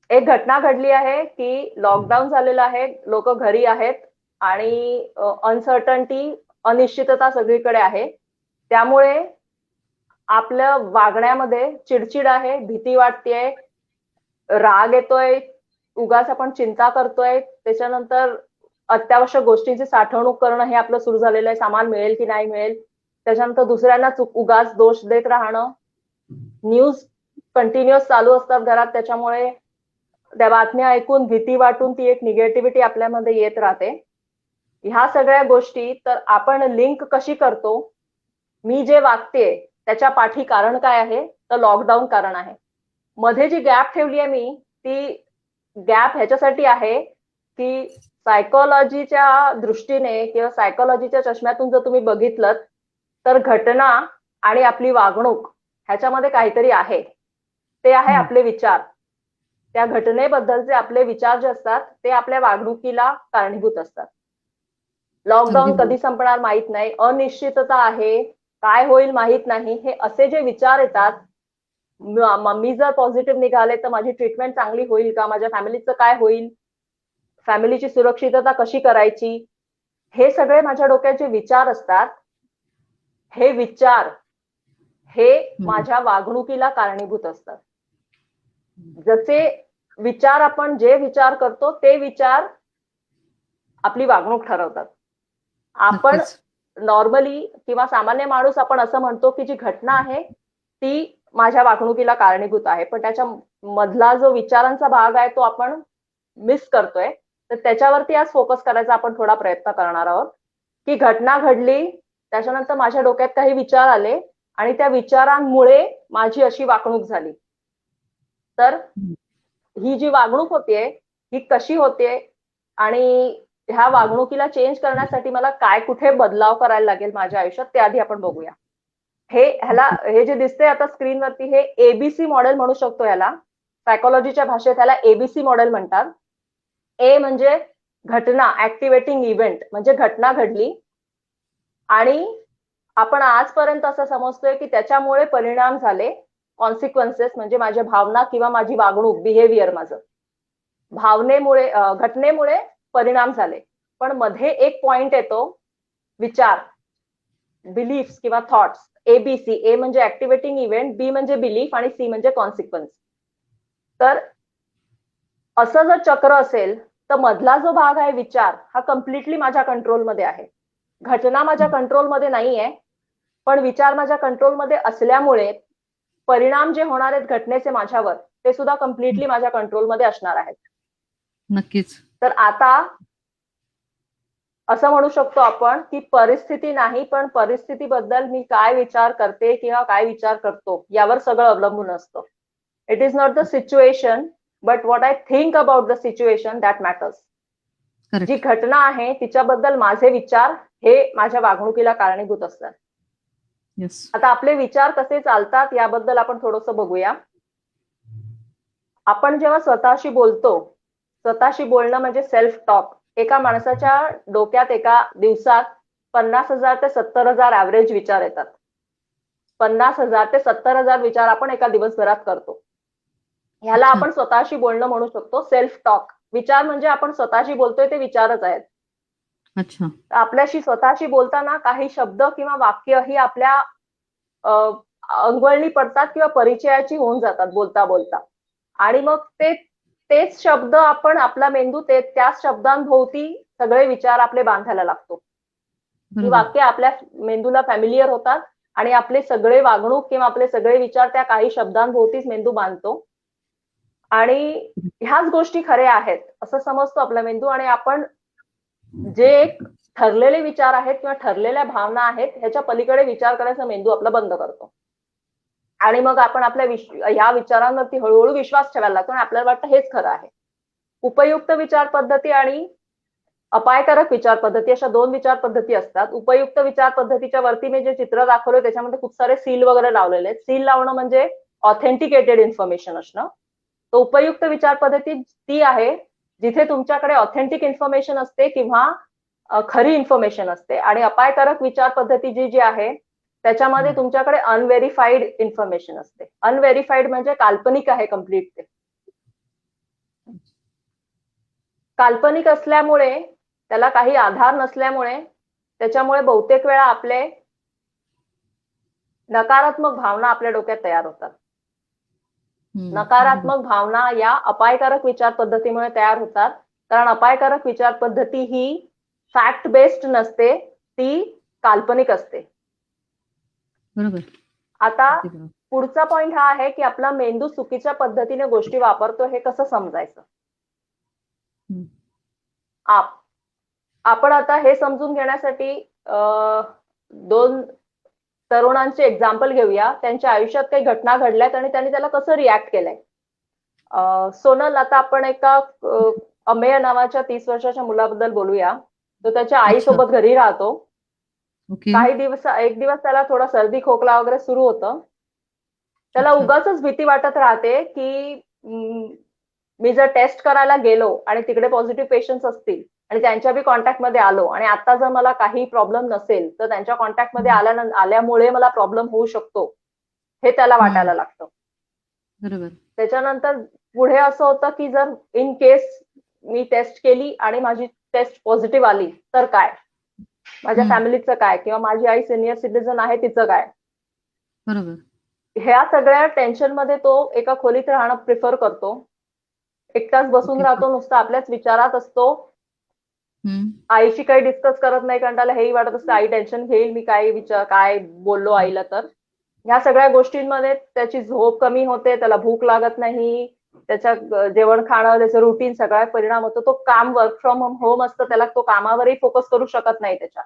एक घटना घडली आहे की लॉकडाऊन झालेलं आहे, लोक घरी आहेत आणि अनसर्टन्टी, अनिश्चितता सगळीकडे आहे. त्यामुळे आपल्या वागण्यामध्ये चिडचिड आहे, भीती वाटतेय, राग येतोय, उगाच आपण चिंता करतोय. त्याच्यानंतर अत्यावश्यक गोष्टींची साठवणूक करणं हे आपलं सुरू झालेलं आहे, सामान मिळेल की नाही मिळेल. त्याच्यानंतर दुसऱ्यांना उगाच दोष देत राहणं. न्यूज कंटिन्युअस चालू असतात घरात, त्याच्यामुळे त्या बातम्या ऐकून भीती वाटून ती एक निगेटिव्हिटी आपल्यामध्ये येत राहते. ह्या सगळ्या गोष्टी तर आपण लिंक कशी करतो, मी जे वागतेय त्याच्या पाठी कारण काय आहे, तर लॉकडाऊन कारण आहे. मध्ये जी गॅप ठेवली आहे मी, ती गॅप ह्याच्यासाठी आहे की सायकोलॉजीच्या दृष्टीने किंवा सायकोलॉजीच्या चष्म्यातून जर तुम्ही बघितलं तर घटना आणि आपली वागणूक ह्याच्यामध्ये काहीतरी आहे. ते आहे आपले विचार. त्या घटनेबद्दलचे आपले विचार जे असतात ते आपल्या वागणुकीला कारणीभूत असतात. लॉकडाऊन कधी संपणार माहित नाही, अनिश्चितता आहे, काय होईल माहित नाही, हे असे जे विचार येतात, मी जर पॉझिटिव्ह निघाले तर माझी ट्रीटमेंट चांगली होईल का, माझ्या फॅमिलीचं काय होईल, फॅमिलीची सुरक्षितता कशी करायची, हे सगळे माझ्या डोक्यात जे विचार असतात, हे विचार हे माझ्या वागणुकीला कारणीभूत असतात. जसे विचार, आपण जे विचार करतो ते विचार आपली वागणूक ठरवतात. आपण नॉर्मली किंवा सामान्य माणूस आपण असं म्हणतो की जी घटना आहे ती माझ्या वागणुकीला कारणीभूत आहे, पण त्याच्या मधला जो विचारांचा भाग आहे तो आपण मिस करतोय. तर त्याच्यावरती आज फोकस करायचा आपण थोडा प्रयत्न करणार आहोत, की घटना घडली, त्याच्यानंतर माझ्या डोक्यात काही विचार आले आणि त्या विचारांमुळे माझी अशी वागणूक झाली. तर ही जी वागणूक होतीये ही कशी होते आणि ह्या वागणुकीला चेंज करण्यासाठी मला काय कुठे बदलाव करायला लागेल माझ्या आयुष्यात ते आधी आपण बघूया. हे जे दिसतंय आता स्क्रीनवरती हे एबीसी मॉडेल म्हणू शकतो ह्याला. सायकोलॉजीच्या भाषेत ह्याला एबीसी मॉडेल म्हणतात. ए म्हणजे घटना, ऍक्टिव्हेटिंग इव्हेंट म्हणजे घटना घडली आणि आपण आजपर्यंत असं समजतोय की त्याच्यामुळे परिणाम झाले, कॉन्सिक्वेन्सेस म्हणजे माझ्या भावना किंवा माझी वागणूक, बिहेवियर माझं. घटनेमुळे परिणाम झाले. पण मध्ये एक पॉइंट येतो, विचार, बिलीफ्स किंवा थॉट्स. एबीसी, ए म्हणजे ऍक्टिव्हेटिंग इव्हेंट, बी म्हणजे बिलीफ आणि सी म्हणजे कॉन्सिक्वेन्स. तर असं जर चक्र असेल तर मधला जो भाग आहे विचार हा कम्प्लिटली माझ्या कंट्रोलमध्ये आहे. घटना माझ्या कंट्रोलमध्ये नाहीये, पण विचार माझ्या कंट्रोलमध्ये असल्यामुळे परिणाम जे होणार आहेत घटनेचे माझ्यावर ते सुद्धा कम्प्लिटली माझ्या कंट्रोलमध्ये असणार आहेत. नक्कीच. तर आता असं म्हणू शकतो आपण की परिस्थिती नाही, पण परिस्थितीबद्दल मी काय विचार करते किंवा काय विचार करतो यावर सगळं अवलंबून असतं. It is not the situation but what I think about the situation that matters. जी करेक्ट. घटना आहे तिच्याबद्दल माझे विचार हे माझ्या वागणुकीला कारणीभूत असतात. येस. आता आपले विचार कसे चालतात याबद्दल आपण थोडंसं बघूया. आपण जेव्हा स्वतःशी बोलतो, स्वतःशी बोलणं म्हणजे सेल्फ टॉक. एका माणसाच्या डोक्यात एका दिवसात 50,000 ते 70,000 ऍव्हरेज विचार येतात. 50,000 ते 70,000 विचार आपण एका दिवसभरात करतो. ह्याला अच्छा. आपण स्वतःशी बोलणं म्हणू शकतो, सेल्फ टॉक. विचार म्हणजे आपण स्वतःशी बोलतोय ते विचारच आहेत. अच्छा. आपल्याशी स्वतःशी बोलताना काही शब्द किंवा वाक्य ही आपल्या अंगवळणी पडतात किंवा परिचयाची होऊन जातात बोलता बोलता. आणि मग तेच शब्द आपण आपला मेंदू त्याच शब्दांभोवती सगळे विचार आपले बांधायला लागतो. ही बरोबर. वाक्य आपल्या मेंदूला फॅमिलियर होतात आणि आपले सगळे वागणूक किंवा आपले सगळे विचार त्या काही शब्दांभोवतीच मेंदू बांधतो. आणि ह्याच गोष्टी खऱ्या आहेत असं समजतो आपला मेंदू. आणि आपण जे एक ठरलेले विचार आहेत किंवा ठरलेल्या भावना आहेत ह्याच्या पलीकडे विचार करायचा मेंदू आपला बंद करतो. आणि मग आपण आपल्या ह्या विचारांवरती हळूहळू विश्वास ठेवायला लागतो आणि आपल्याला वाटतं हेच खरं आहे. उपयुक्त विचार पद्धती आणि अपायकारक विचार पद्धती अशा दोन विचार पद्धती असतात. उपयुक्त विचार पद्धतीच्या वरती मी जे चित्र दाखवलं त्याच्यामध्ये खूप सारे सील वगैरे लावलेले आहेत. सील लावणं म्हणजे ऑथेंटिकेटेड इन्फॉर्मेशन असणं. तर उपयुक्त विचार पद्धती ती आहे जिथे तुमच्याकडे ऑथेंटिक इन्फॉर्मेशन असते किंवा खरी इन्फॉर्मेशन असते. आणि अपायकारक विचार पद्धती जी आहे त्याच्यामध्ये तुमच्याकडे अनव्हेरीफाईड इन्फॉर्मेशन असते. अनव्हेरीफाईड म्हणजे काल्पनिक आहे कम्प्लीट ते. काल्पनिक असल्यामुळे त्याला काही आधार नसल्यामुळे त्याच्यामुळे बहुतेक वेळा आपले नकारात्मक भावना आपल्या डोक्यात तयार होतात. नकारात्मक भावना या अपायकारक विचार पद्धतीमुळे तयार होतात. कारण अपायकारक विचार पद्धती ही फॅक्ट बेस्ड नसते, ती काल्पनिक असते. बरोबर. आता अगदी बरोबर. पुढचा पॉइंट हा आहे की आपला मेंदू चुकीच्या पद्धतीने गोष्टी वापरतो हे कसं समजायचं. हम्म. आपण आता हे समजून घेण्यासाठी दोन तरुणांचे एक्झाम्पल घेऊया. त्यांच्या आयुष्यात काही घटना घडल्यात आणि त्यांनी त्याला कसं रिॲक्ट केलंय. सोनल, आता आपण एका अमेय नावाच्या 30 वर्षाच्या मुलाबद्दल बोलूया. तो त्याच्या अच्छा. आईसोबत घरी राहतो. ओके. एक दिवस त्याला थोडा सर्दी खोकला वगैरे सुरू होतं. त्याला अच्छा. उगाचच भीती वाटत राहते की मी जर टेस्ट करायला गेलो आणि तिकडे पॉझिटिव्ह पेशंट्स असतील आणि त्यांच्या बी कॉन्टॅक्टमध्ये आलो आणि आता जर मला काही प्रॉब्लेम नसेल तर त्यांच्या कॉन्टॅक्टमध्ये आल्यामुळे मला प्रॉब्लेम होऊ शकतो हे त्याला वाटायला लागतं. बरोबर. त्याच्यानंतर पुढे असं होतं की जर इन केस मी टेस्ट केली आणि माझी टेस्ट पॉझिटिव्ह आली तर काय, माझ्या फॅमिलीचं काय, किंवा माझी आई सिनियर सिटीजन आहे तिचं काय. बरोबर. ह्या सगळ्या टेन्शन मध्ये तो एका खोलीत राहणं प्रिफर करतो. एकटाच बसून ओके. राहतो, नुसता आपल्याच विचारात असतो. हम्म. आईशी काही डिस्कस करत नाही कारण त्याला हेही वाटत असतं आई टेन्शन घेईल मी काय बोललो आईला तर. ह्या सगळ्या गोष्टींमध्ये त्याची झोप कमी होते, त्याला भूक लागत नाही, त्याच्या जेवण खाणं, त्याचं रुटीन सगळा परिणाम होतो. तो काम वर्क फ्रॉम होम असतं, त्याला तो कामावरही फोकस करू शकत नाही त्याच्या.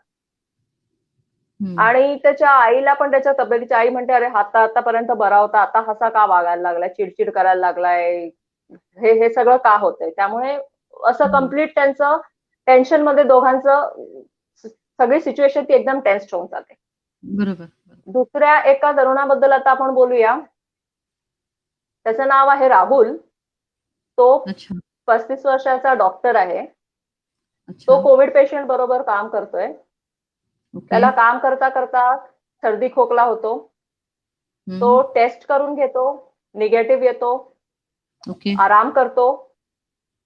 हम्म. आणि त्याच्या आईला पण त्याच्या तब्येतीची आई म्हणते, अरे आतापर्यंत बरा होता, आता हसा का वागायला लागलाय, चिडचिड करायला लागलाय, हे सगळं का होतंय. त्यामुळे असं कम्प्लीट त्यांचं टेन्शन मध्ये दोघांचं सगळी सिच्युएशन ती एकदम टेन्स्ड होऊन जाते. बरोबर. दुसऱ्या एका तरुणाबद्दल आता आपण बोलूया. त्याचं नाव आहे राहुल. तो अच्छा. 35 वर्षाचा डॉक्टर आहे. अच्छा. तो कोविड पेशंट बरोबर काम करतोय. ओके. त्याला काम करता करता सर्दी खोकला होतो. तो टेस्ट करून घेतो, निगेटिव्ह येतो, ओके. आराम करतो.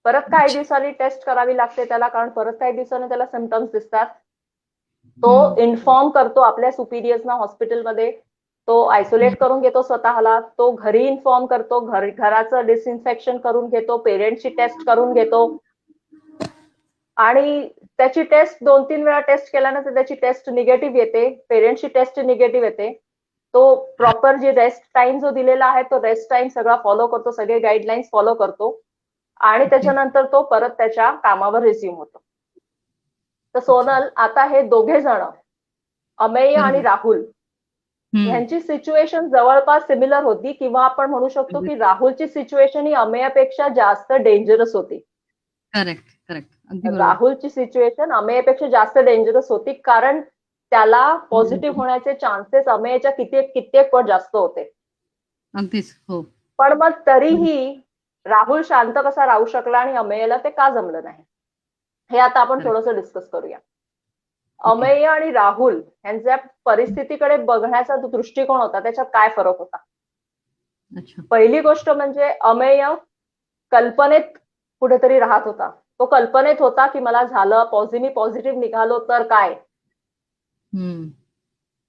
परत काही अच्छा. दिवसांनी टेस्ट करावी लागते त्याला, कारण परत काही दिवसांनी त्याला सिम्पटम्स दिसतात. तो इन्फॉर्म करतो आपल्या सुपिरियर्सना हॉस्पिटलमध्ये. तो आयसोलेट करून घेतो स्वतःला. तो घरी इन्फॉर्म करतो, घराचं डिसइन्फेक्शन करून घेतो, पेरेंट्सची टेस्ट करून घेतो. आणि त्याची टेस्ट 2-3 वेळा टेस्ट केल्यानंतर त्याची टेस्ट निगेटिव्ह येते, पेरेंट्सची टेस्ट निगेटिव्ह येते. तो प्रॉपर जे रेस्ट टाइम जो दिलेला आहे तो रेस्ट टाइम सगळा फॉलो करतो, सगळे गाईडलाईन्स फॉलो करतो आणि त्याच्यानंतर तो परत त्याच्या कामावर रिझ्यूम होतो. तर सोनल, आता हे दोघे जण अमेय आणि राहुल यांची सिच्युएशन जवळपास सिमिलर होती, किंवा आपण म्हणू शकतो की राहुलची सिच्युएशन ही अमेयापेक्षा जास्त डेंजरस होती. करेक्ट. अगदी बरोबर. राहुलची सिच्युएशन अमेयपेक्षा जास्त डेंजरस होती, कारण त्याला पॉझिटिव्ह होण्याचे चान्सेस अमेयच्या कित्येक पट जास्त होते. अगदीच. हो. पण मग तरीही राहुल शांत कसा राहू शकला आणि अमेयला ते का जमलं नाही, हे आता आपण थोडंसं डिस्कस करूया. अमेय आणि राहुल यांच्या परिस्थितीकडे बघण्याचा जो दृष्टिकोन होता त्याच्यात काय फरक होता. अच्छा. पहिली गोष्ट म्हणजे अमेय कल्पनेत कुठेतरी राहत होता. तो कल्पनेत होता की मला झालं, मी पॉझिटिव्ह निघालो तर काय.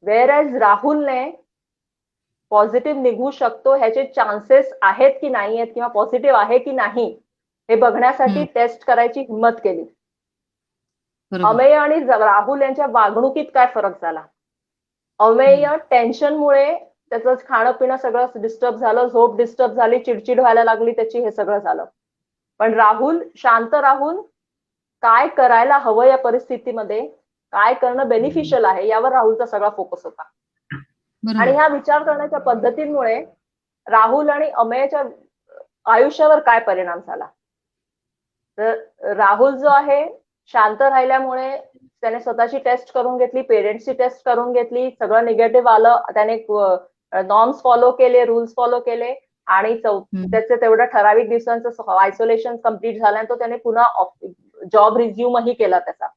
वेअर एज राहुलने पॉझिटिव्ह निघू शकतो ह्याचे चान्सेस आहेत की नाही आहेत, किंवा पॉझिटिव्ह आहे की नाही हे बघण्यासाठी टेस्ट करायची हिंमत केली. अमेय आणि राहुल यांच्या वागणुकीत काय फरक झाला. अमेय टेन्शनमुळे त्याचं खाणं पिणं सगळं डिस्टर्ब झालं, झोप डिस्टर्ब झाली, चिडचिड व्हायला लागली त्याची, हे सगळं झालं. पण राहुल शांत राहून काय करायला हवं या परिस्थितीमध्ये, काय करणं बेनिफिशियल आहे यावर राहुलचा सगळा फोकस होता. आणि ह्या विचार करण्याच्या पद्धतींमुळे राहुल आणि अमेयच्या आयुष्यावर काय परिणाम झाला. तर राहुल जो आहे शांत राहिल्यामुळे त्याने स्वतःची टेस्ट करून घेतली, पेरेंट्सची टेस्ट करून घेतली, सगळं निगेटिव्ह आलं, त्याने नॉर्म्स फॉलो केले, रूल्स फॉलो केले आणि त्याचे तेवढं ठराविक दिवसांचं आयसोलेशन कम्प्लीट झाल्यानंतर त्याने पुन्हा जॉब रिझ्यूमही केला त्याचा.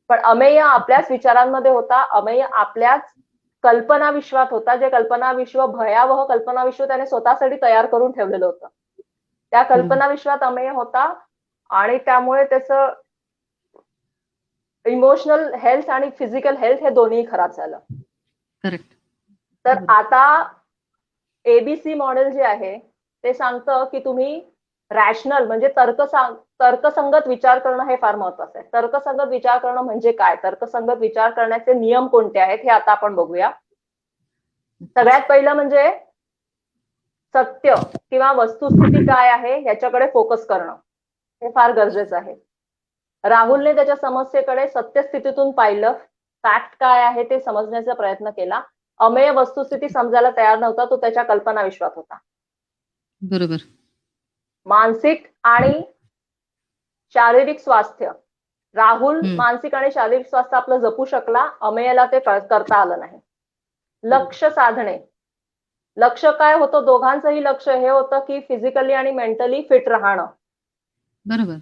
पण अमेय आपल्याच विचारांमध्ये होता, अमेय आपल्याच कल्पना विश्वात होता, जे कल्पना विश्व भयावह कल्पना विश्व त्याने स्वतःसाठी तयार करून ठेवलेलं होतं. त्या कल्पना विश्वात अमेय होता आणि त्यामुळे त्याचं इमोशनल हेल्थ आणि फिजिकल हेल्थ हे दोन्ही खराब झालं. करेक्ट. तर आता एबीसी मॉडेल जे आहे ते सांगतं की तुम्ही रॅशनल म्हणजे तर्कसंगत विचार करणं हे फार महत्वाचं आहे. तर्कसंगत विचार करणं म्हणजे काय, तर्कसंगत विचार करण्याचे नियम कोणते आहेत हे आता आपण बघूया. सगळ्यात पहिलं म्हणजे सत्य किंवा वस्तुस्थिती काय आहे याच्याकडे फोकस करणं हे फार गरजेचं आहे. राहुलने त्याच्या समस्येकडे सत्यस्थितीतून पाहिलं, फॅक्ट काय आहे ते समजण्याचा प्रयत्न केला. अमेय वस्तुस्थिती समजायला तयार नव्हता, तो त्याच्या कल्पना विश्वात होता. बरोबर. मानसिक आणि शारीरिक स्वास्थ्य, राहुल मानसिक आणि शारीरिक स्वास्थ्य आपलं जपू शकला, अमेयला ते करता आलं नाही. लक्ष साधणे, लक्ष काय होतं, दोघांचंही लक्ष हे होतं की फिजिकली आणि मेंटली फिट राहणं. बरोबर.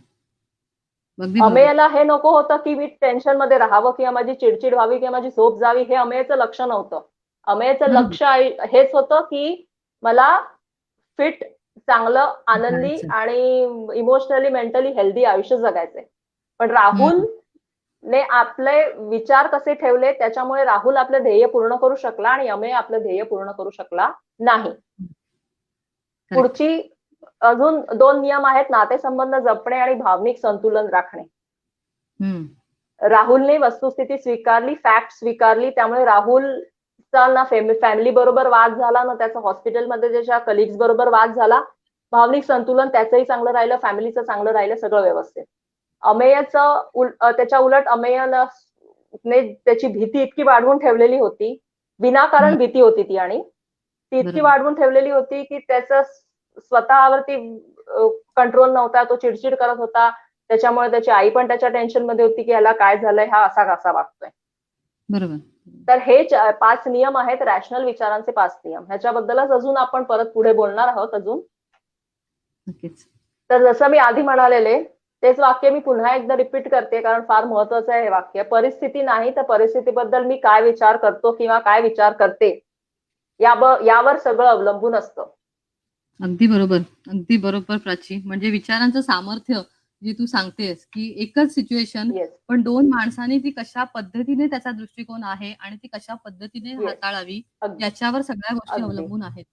अमेयला हे नको होतं की मी टेन्शन मध्ये राहावं किंवा माझी चिडचिड व्हावी किंवा माझी झोप जावी, हे अमेयचं लक्ष नव्हतं. अमेयचं लक्ष हेच होतं की मला फिट, चांगलं, आनंदी आणि इमोशनली मेंटली हेल्दी आयुष्य जगायचंय. पण राहुलने आपले विचार कसे ठेवले त्याच्यामुळे राहुल आपलं ध्येय पूर्ण करू शकला आणि अमेय आपलं ध्येय पूर्ण करू शकला नाही. पुढची अजून 2 नियम आहेत, नातेसंबंध जपणे आणि भावनिक संतुलन राखणे. राहुलने वस्तुस्थिती स्वीकारली, फॅक्ट स्वीकारली, त्यामुळे राहुल ना फॅमिली बरोबर वाद झाला ना त्याचा हॉस्पिटलमध्ये त्याच्या कलिग्स बरोबर वाद झाला. भावनिक संतुलन त्याचंही चांगलं राहिलं, फॅमिलीचं चांगलं राहिलं, सगळं व्यवस्थित. त्याच्या उलट अमेयने त्याची भीती इतकी वाढवून ठेवलेली होती, विनाकारण भीती होती ती, आणि ती इतकी बरोबर. वाढवून ठेवलेली होती की त्याचा स्वतःवरती कंट्रोल नव्हता, तो चिडचिड करत होता. त्याच्यामुळे त्याची आई पण त्याच्या टेन्शन मध्ये होती की ह्याला काय झालंय, हा असा कसा वागतोय. बरोबर. तर हे 5 नियम आहेत, रॅशनल विचारांचे 5 नियम. ह्याच्याबद्दलच अजून आपण परत पुढे बोलणार आहोत अजून. नक्कीच. तर जसं मी आधी म्हणालेले तेच वाक्य मी पुन्हा एकदा रिपीट करते, कारण फार महत्वाचं आहे हे वाक्य. परिस्थिती नाही तर परिस्थितीबद्दल मी काय विचार करतो किंवा काय विचार करते यावर सगळं अवलंबून असतं. अगदी बरोबर. अगदी बरोबर प्राची. म्हणजे विचारांचं सामर्थ्य जे तू सांगतेस, की एकच सिच्युएशन येस, पण 2 माणसांनी ती कशा पद्धतीने त्याचा दृष्टिकोन आहे आणि ती कशा पद्धतीने येस. हाताळावी अगदी याच्यावर सगळ्या गोष्टी अगदी अवलंबून आहेत.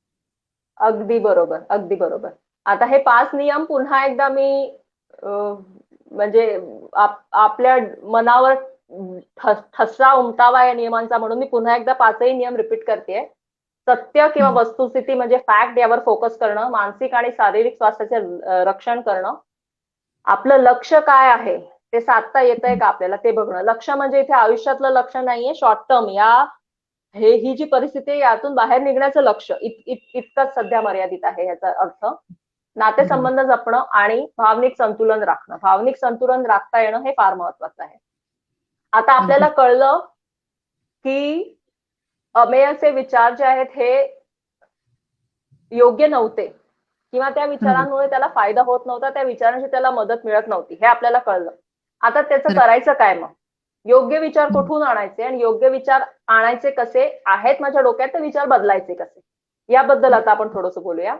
अगदी बरोबर, अगदी बरोबर. आता हे 5 नियम पुन्हा एकदा मी म्हणजे आपल्या मनावर ठसा उमटावा या नियमांचा म्हणून मी पुन्हा एकदा 5ही नियम रिपीट करतेय. सत्य किंवा वस्तुस्थिती म्हणजे फॅक्ट यावर फोकस करणं, मानसिक आणि शारीरिक स्वास्थ्याचे रक्षण करणं, आपलं लक्ष काय आहे ते साधता येतंय का आपल्याला ते बघणं. लक्ष म्हणजे इथे आयुष्यातलं लक्ष नाहीये, शॉर्ट टर्म ही जी परिस्थिती आहे यातून बाहेर निघण्याचं लक्ष इतकंच सध्या मर्यादित आहे याचा अर्थ. नातेसंबंध जपणं आणि भावनिक संतुलन राखणं. भावनिक संतुलन राखता येणं हे फार महत्वाचं आहे. आता आपल्याला अगदी. कळलं की अमेयचे विचार जे आहेत हे योग्य नव्हते किंवा त्या बरोबर. विचारांमुळे त्याला फायदा होत नव्हता, त्या विचारांची त्याला मदत मिळत नव्हती, हे आपल्याला कळलं. आता त्याचं करेक्ट. करायचं काय मग? योग्य विचार कुठून आणायचे आणि योग्य विचार आणायचे कसे आहेत माझ्या डोक्यात, ते विचार बदलायचे कसे, याबद्दल आता आपण थोडंसं बोलूया.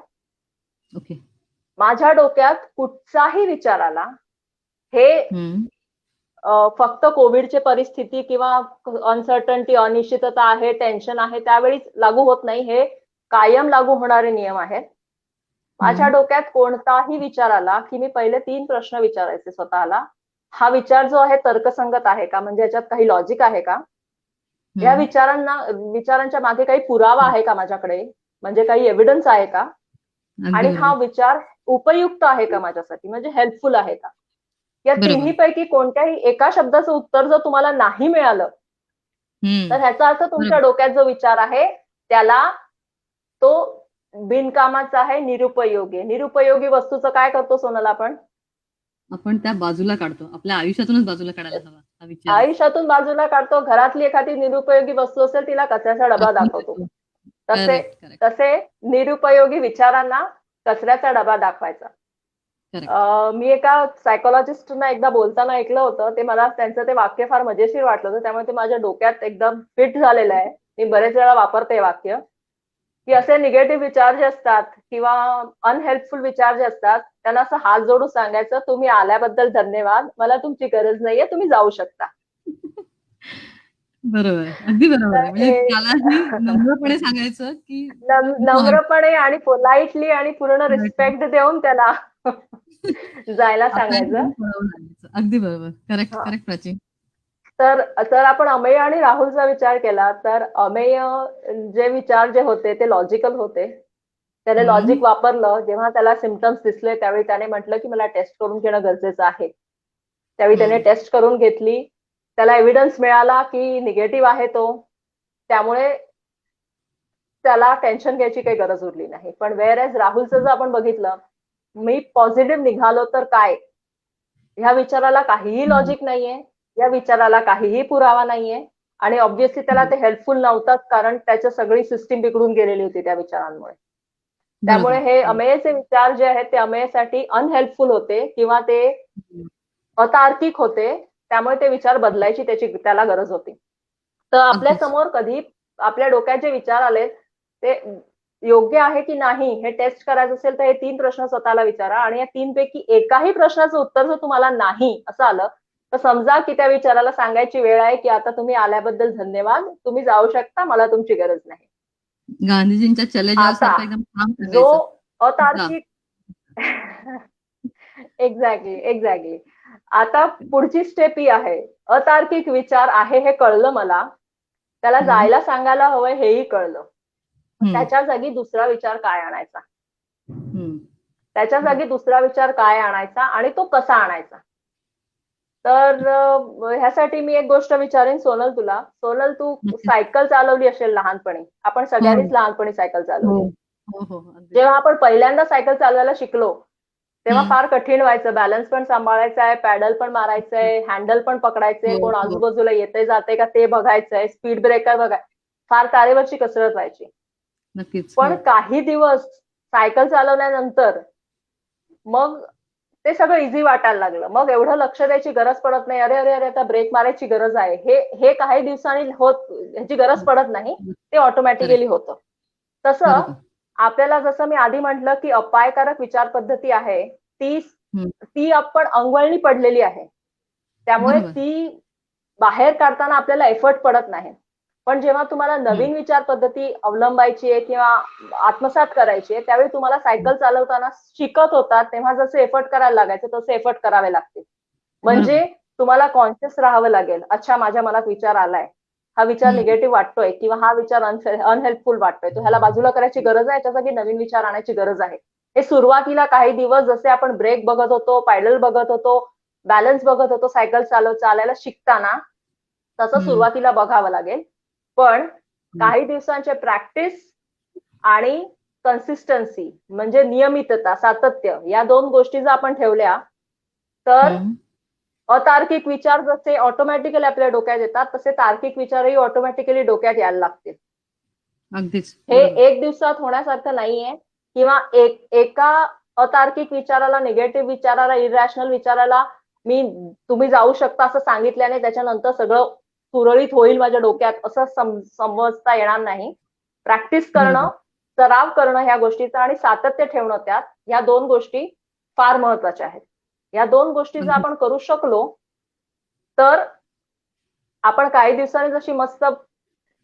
ओके. माझ्या डोक्यात कुठचाही विचार आला, हे फक्त कोविडची परिस्थिती किंवा अनसर्टन्टी, अनिश्चितता आहे, टेन्शन आहे त्यावेळीच लागू होत नाही, हे कायम लागू होणारे नियम आहेत. माझ्या डोक्यात कोणताही विचार आला की मी पहिले 3 प्रश्न विचारायचे स्वतःला. हा विचार जो आहे तर्कसंगत आहे का, म्हणजे याच्यात काही लॉजिक आहे का, या विचारांच्या मागे काही पुरावा आहे का माझ्याकडे, म्हणजे काही एव्हिडन्स आहे का, अगदी आणि हा बरोबर. विचार उपयुक्त आहे का माझ्यासाठी, म्हणजे हेल्पफुल आहे का. या बरोबर. तिन्ही पैकी कोणत्याही एका शब्दाचं उत्तर जर तुम्हाला नाही मिळालं तर ह्याचा अर्थ तुमच्या बरोबर. डोक्यात जो विचार आहे त्याला तो बिनकामाचा आहे, निरुपयोगी आहे. निरुपयोगी वस्तूचं काय करतो सोनल आपण? आपण त्या बाजूला काढतो. आपल्या आयुष्यातूनच बाजूला काढायला हवा हा विचार. आयुष्यातून बाजूला काढतो. घरातली एखादी निरुपयोगी वस्तू असेल तिला कचऱ्याचा डबा दाखवतो. तसे करेक्ट, करेक्ट, तसे निरुपयोगी विचारांना कचऱ्याचा डबा दाखवायचा. करेक्ट. मी एका सायकोलॉजिस्टना एकदा बोलताना ऐकलं होतं. ते मला त्यांचं ते वाक्य फार मजेशीर वाटलं होतं. त्यामुळे ते माझ्या डोक्यात एकदम फिट झालेलं आहे. मी बरेच वेळा वापरते हे वाक्य, की असे निगेटिव्ह विचार जे असतात किंवा अनहेल्पफुल विचार जे असतात त्यांना असं हात जोडून सांगायचं, तुम्ही आल्याबद्दल धन्यवाद. मला तुमची गरज नाहीये. तुम्ही जाऊ शकता. बरोबर. अगदी बरोबर आहे. तर म्हणजे त्यालाही नम्रपणे सांगायचं, की नको आहे. नम्रपणे आणि पोलाइटली आणि पूर्ण रिस्पेक्ट देऊन त्याला जायला आपल्या सांगायचं. घरून पळवून आणायचं. अगदी बरोबर. करेक्ट, हां. करेक्ट प्राची. तर आपण अमेय आणि राहुलचा विचार केला तर अमेय जे विचार जे होते ते लॉजिकल होते. त्याने लॉजिक वापरलं. जेव्हा त्याला सिम्पटम्स दिसले त्यावेळी त्याने म्हटलं की मला टेस्ट करून घेणं गरजेचं आहे. त्यावेळी त्याने टेस्ट करून घेतली. त्याला एव्हिडन्स मिळाला की निगेटिव्ह आहे तो. त्यामुळे त्याला टेन्शन घ्यायची काही गरज उरली नाही. पण व्हेअर राहुलचं जर आपण बघितलं, मी पॉझिटिव्ह निघालो तर काय? ह्या विचाराला काहीही लॉजिक नाहीये. या विचाराला काहीही पुरावा नाहीये आणि ऑब्व्हियसली त्याला ते हेल्पफुल नव्हताच, कारण त्याची सगळी सिस्टीम बिघडून गेलेली होती त्या विचारांमुळे. त्यामुळे हे बरोबर. अमेयचे विचार जे आहेत ते अमेयसाठी अनहेल्पफुल होते किंवा ते अतार्किक होते. त्यामुळे ते विचार बदलायची त्याला गरज होती. तर आपल्या अगदीच. समोर कधी आपल्या डोक्यात जे विचार आले ते योग्य आहे की नाही हे टेस्ट करायचं असेल तर हे 3 प्रश्न स्वतःला विचारा आणि या 3 पैकी एकाही प्रश्नाचं उत्तर जर तुम्हाला नाही असं आलं तर समजा की त्या विचाराला सांगायची वेळ आहे की आता तुम्ही आल्याबद्दल धन्यवाद. तुम्ही जाऊ शकता. मला तुमची गरज नाही. गांधीजींच्या चले जाव आता सारखं एकदम ठाम जो सांगायचं. जा. अतार्किक एक्झॅक्टली. आता पुढची स्टेप ही आहे. अतार्किक विचार आहे हे कळलं मला. त्याला हम्म. जायला सांगायला हवंय हेही कळलं. हम्म. त्याच्या जागी दुसरा विचार काय आणायचा, हम्म. त्याच्या जागी दुसरा विचार काय आणायचा आणि तो कसा आणायचा. तर ह्यासाठी मी एक गोष्ट विचारेन सोनल तुला. सोनल, तू नक्कीच. सायकल चालवली असेल लहानपणी. आपण सगळ्यांनीच लहानपणी सायकल हो चालवली. हो हो अगदी. जेव्हा आपण पहिल्यांदा सायकल चालवायला शिकलो तेव्हा हम्म. फार कठीण व्हायचं. बॅलन्स पण सांभाळायचा आहे, पॅडल पण मारायचंय, हँडल पण पकडायचंय, हो कोण हो आजूबाजूला येते जाते का ते बघायचंय, स्पीड ब्रेकर बघाय, फार तारेवरची कसरत व्हायची. नक्कीच. पण हो. काही दिवस सायकल चालवल्यानंतर मग ते सगळं इझी वाटायला लागलं. मग एवढं लक्ष द्यायची गरज पडत नाही. अरे अरे अरे, आता ब्रेक मारायची गरज आहे, हे हे काही दिवसांनी ह्याची गरज पडत नाही, ते ऑटोमॅटिकली करेक्ट. होतं. तसं बरोबर. आपल्याला, जसं मी आधी म्हटलं की अपायकारक विचार पद्धती आहे, ती हम्म. ती आपण अंगवळणी पडलेली आहे. त्यामुळे बरोबर. ती बाहेर काढताना आपल्याला एफर्ट पडत नाही. पण जेव्हा तुम्हाला नवीन विचार पद्धती अवलंबायची आहे किंवा आत्मसात करायची आहे, त्यावेळी तुम्हाला सायकल चालवताना शिकत होता तेव्हा जसे एफर्ट करायला लागायचे तसे एफर्ट करावे लागतील. म्हणजे बरोबर. तुम्हाला कॉन्शियस राहावं लागेल. अच्छा, माझ्या मनात विचार आलाय, हा विचार हम्म. निगेटिव्ह वाटतोय किंवा हा विचार अनहेल्पफुल वाटतोय, तो ह्याला बाजूला करायची गरज आहे, त्याच्या जागी नवीन विचार आणायची गरज आहे. हे सुरुवातीला काही दिवस जसे आपण ब्रेक बघत होतो, पॅडल बघत होतो, बॅलन्स बघत होतो सायकल चालायला शिकताना, तसं हम्म. सुरुवातीला बघावं लागेल. पण काही दिवसांचे प्रॅक्टिस आणि कन्सिस्टन्सी म्हणजे नियमितता, सातत्य, या दोन गोष्टी जर आपण ठेवल्या तर हम्म. अतार्किक विचार जसे ऑटोमॅटिकली आपल्या डोक्यात येतात तसे तार्किक विचारही ऑटोमॅटिकली डोक्यात यायला लागतील. अगदीच. हे बरोबर. एक दिवसात होण्यासारखं नाहीये किंवा एका अतार्किक विचाराला, निगेटिव्ह विचाराला, इरॅशनल विचाराला तुम्ही जाऊ शकता असं सांगितल्याने त्याच्यानंतर सगळं सुरळीत होईल माझ्या डोक्यात असं समजता येणार नाही. प्रॅक्टिस बरोबर. करणं, सराव करणं ह्या गोष्टीचा आणि सातत्य ठेवणं त्यात, ह्या दोन गोष्टी फार महत्वाच्या आहेत. या दोन गोष्टी जर अगदीच. आपण करू शकलो तर आपण काही दिवसांनी जशी मस्त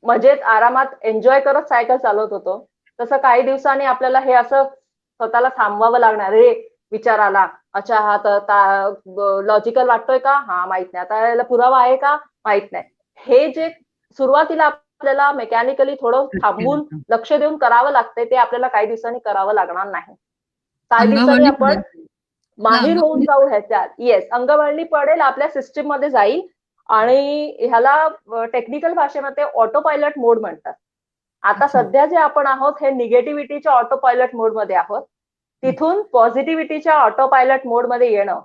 मजेत आरामात एन्जॉय करत सायकल चालवत होतो, तसं काही दिवसांनी आपल्याला हे असं स्वतःला थांबवावं लागणार. रे विचार आला, अच्छा हा तर लॉजिकल वाटतोय का, हा माहित नाही, आता याला पुरावा आहे का, माहित नाही. हे जे सुरुवातीला आपल्याला मेकॅनिकली थोडं नक्की, थांबून नक्की. लक्ष देऊन करावं लागतंय, ते आपल्याला काही दिवसांनी करावं लागणार नाही. काही दिवसांनी अंगवळणी आपण पडेल. मला माहीर होऊन अंगवळणी. जाऊ ह्याच्यात. येस, अंगवळणी पडेल, आपल्या सिस्टीम मध्ये जाईल आणि ह्याला टेक्निकल भाषेमध्ये ऑटो पायलट मोड म्हणतात. आता अच्छा. सध्या जे आपण आहोत हे निगेटिव्हिटीच्या ऑटो पायलट मोड मध्ये आहोत. तिथून पॉझिटिव्हिटीच्या ऑटो पायलट मोड मध्ये येणं,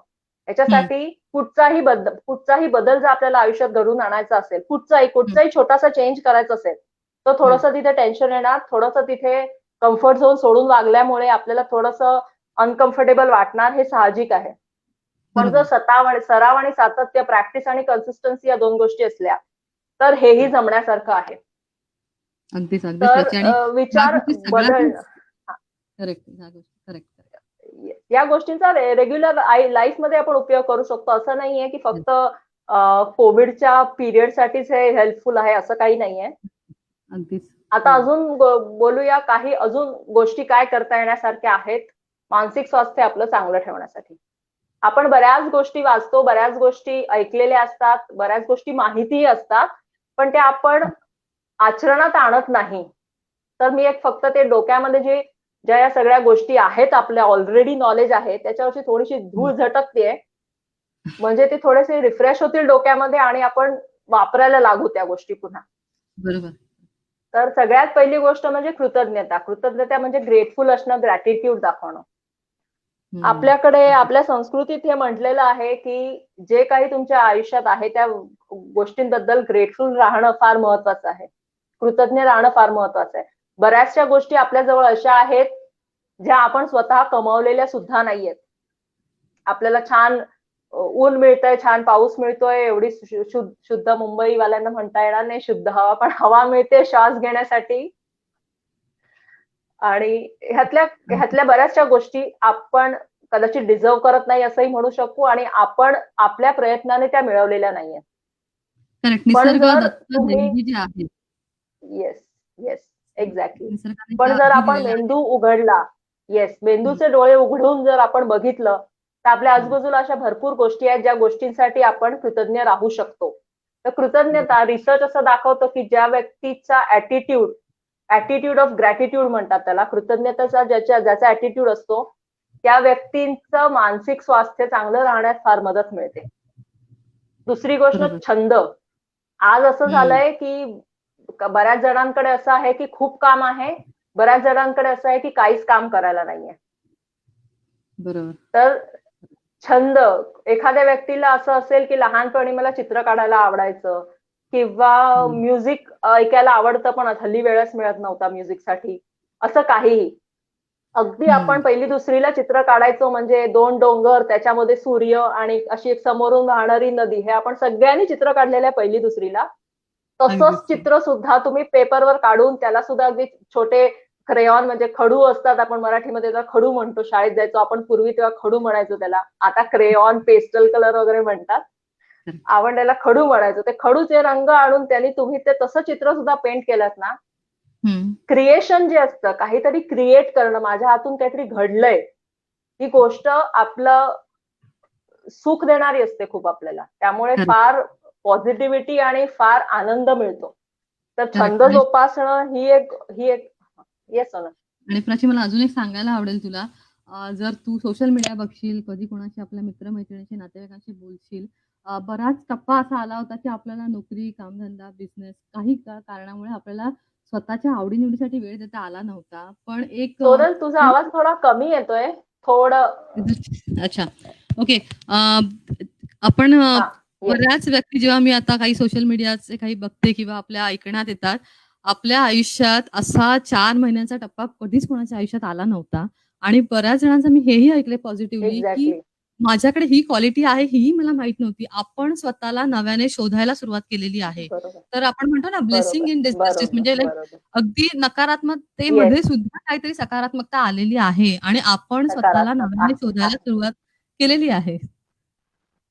याच्यासाठी कुठचाही बदल जर आपल्याला आयुष्यात घडून आणायचा असेल, कुठचाही छोटासा चेंज करायचा असेल, तर थोडंसं तिथे टेन्शन येणार, थोडंसं तिथे कम्फर्ट झोन सोडून वागल्यामुळे आपल्याला थोडंसं अनकम्फर्टेबल वाटणार, हे साहजिक आहे. पण जर बरोबर. सराव आणि सातत्य, प्रॅक्टिस आणि कन्सिस्टन्सी या दोन गोष्टी असल्या तर हेही जमण्यासारखं आहे. अगदीच अगदीच तर प्राची. आणि ह्या विचार गोष्टी सगळ्यातच बदलणं, करेक्ट. ह्या गोष्टी करेक्ट. या गोष्टींचा रेग्युलर लाईफ मध्ये आपण उपयोग करू शकतो. असं नाहीये की फक्त कोविडच्या पिरियडसाठीच हे हेल्पफुल आहे, असं काही नाहीये. अगदीच. आता हो. अजून बोलूया, काही अजून गोष्टी काय करता येण्यासारख्या आहेत मानसिक स्वास्थ्य आपलं चांगलं ठेवण्यासाठी. आपण बऱ्याच गोष्टी वाचतो, बऱ्याच गोष्टी ऐकलेल्या असतात, बऱ्याच गोष्टी माहितीही असतात, पण त्या आपण आचरणात आणत नाही. तर मी एक फक्त ते डोक्यामध्ये ज्या या सगळ्या गोष्टी आहेत, आपल्या ऑलरेडी नॉलेज आहे, त्याच्यावरची थोडीशी धूळ झटकतेय, म्हणजे ते थोडेसे रिफ्रेश होतील डोक्यामध्ये आणि आपण वापरायला लागू त्या गोष्टी पुन्हा. बरोबर. तर सगळ्यात पहिली गोष्ट म्हणजे कृतज्ञता. कृतज्ञता म्हणजे ग्रेटफुल असणं, ग्रॅटिट्यूड दाखवणं. आपल्याकडे अगदी. आपल्या संस्कृतीत हे म्हटलेलं आहे की जे काही तुमच्या आयुष्यात आहे त्या गोष्टींबद्दल ग्रेटफुल राहणं फार महत्वाचं आहे. कृतज्ञ राहणं फार महत्वाचं आहे. बऱ्याचशा गोष्टी आपल्याजवळ अशा आहेत ज्या आपण स्वतः कमावलेल्या सुद्धा नाहीयेत. आपल्याला छान ऊन मिळतंय, छान पाऊस मिळतोय, एवढी शुद्ध मुंबईवाल्यांना म्हणता येणार नाही शुद्ध हवा, पण हवा मिळते श्वास घेण्यासाठी. आणि ह्यातल्या बऱ्याचशा गोष्टी आपण कदाचित डिझर्व करत नाही असंही म्हणू शकू आणि आपण आपल्या प्रयत्नाने त्या मिळवलेल्या नाहीयेत. करेक्ट. पण निसर्ग जर दत्त तुम्ही, देणगी जी आहे. Yes, yes, exactly. निसर्गाने पण ज्या जर अगदी आपण दिलेल्या आहेत. मेंदू उघडला, येस, हं, मेंदूचे डोळे उघडून जर आपण बघितलं, तर आपल्या हं, आजूबाजूला अशा भरपूर गोष्टी आहेत ज्या गोष्टींसाठी आपण कृतज्ञ राहू शकतो. तर तर कृतज्ञता रिसर्च असं दाखवतो की ज्या व्यक्तीचा ऍटिट्यूड ऑफ ग्रॅटिट्यूड म्हणतात त्याला, कृतज्ञतेचा ज्याचा ऍटिट्यूड असतो त्या व्यक्तींचं मानसिक स्वास्थ्य चांगलं राहण्यास फार मदत मिळते. दुसरी गोष्ट बरोबर. छंद. आज असं हम्म. झालंय की बऱ्याच जणांकडे असं आहे की खूप काम आहे, बऱ्याच जणांकडे असं आहे की काहीच काम करायला नाहीये. बरोबर. तर छंद, एखाद्या व्यक्तीला असं असेल की लहानपणी मला चित्र काढायला आवडायचं किंवा म्युझिक ऐकायला आवडतं, पण हल्ली वेळच मिळत नव्हता म्युझिकसाठी, असं काहीही. अगदी आपण पहिली दुसरीला चित्र काढायचो म्हणजे 2 डोंगर, त्याच्यामध्ये सूर्य आणि अशी एक समोरून वाहणारी नदी, हे आपण सगळ्यांनी चित्र काढलेलं आहे पहिली दुसरीला. तसंच अगदीच. चित्र सुद्धा तुम्ही पेपरवर काढून त्याला सुद्धा अगदी छोटे क्रेयॉन म्हणजे खडू असतात, आपण मराठीमध्ये त्याला खडू म्हणतो. शाळेत जायचो आपण पूर्वी तेव्हा खडू म्हणायचो त्याला. आता क्रेयॉन, पेस्टल कलर वगैरे म्हणतात. आपण त्याला खडू म्हणायचो. ते खडूचे रंग आणून त्यांनी तुम्ही ते तसं चित्र सुद्धा पेंट केलं ना, क्रिएशन जे असतं, काहीतरी क्रिएट करणं, माझ्या हातून काहीतरी घडलंय, ही गोष्ट आपलं सुख देणारी असते खूप आपल्याला. त्यामुळे खरं. फार पॉझिटिव्हिटी आणि फार आनंद मिळतो. तर छंद Correct. जोपासणं ही एक येस ना. आणि प्राची, मला अजून एक सांगायला आवडेल तुला, जर तू सोशल मीडिया बघशील, कधी कोणाशी आपल्या मित्रमैत्रिणींशी, नातेवाईकांशी बोलशील, बराच टप्पा असा आला होता की आपल्याला नोकरी, कामधंदा, बिझनेस काही कारणामुळे आपल्याला स्वतःच्या आवडीनिवडीसाठी वेळ देता आला नव्हता. पण एक सोनल, तुझा आवाज थोडा कमी येतोय. थोडं. अच्छा, ओके. आपण हा, येस. बऱ्याच व्यक्ती, जेव्हा मी आता काही सोशल मीडियाचे काही बघते किंवा आपल्या ऐकण्यात येतात, आपल्या आयुष्यात असा 4 महिन्यांचा टप्पा कधीच कोणाच्या आयुष्यात आला नव्हता. आणि बऱ्याच जणांचं मी हेही ऐकलंय पॉझिटिव्हली की एक्झॅक्टली. माझ्याकडे ही क्वालिटी आहे, ही मला माहित नव्हती. आपण स्वतःला नव्याने शोधायला सुरुवात केलेली आहे. बरोबर, तर आपण म्हणतो ना, ब्लेसिंग बरोबर, इन डिस्गस्टिस, बरोबर, म्हणजे लाइक बरोबर. अगदी येस. नकारात्मकतेमध्ये सुद्धा काहीतरी सकारात्मकता आलेली आहे आणि आपण स्वतःला सकारात्मक नव्याने आहे. शोधायला सुरुवात केलेली आहे.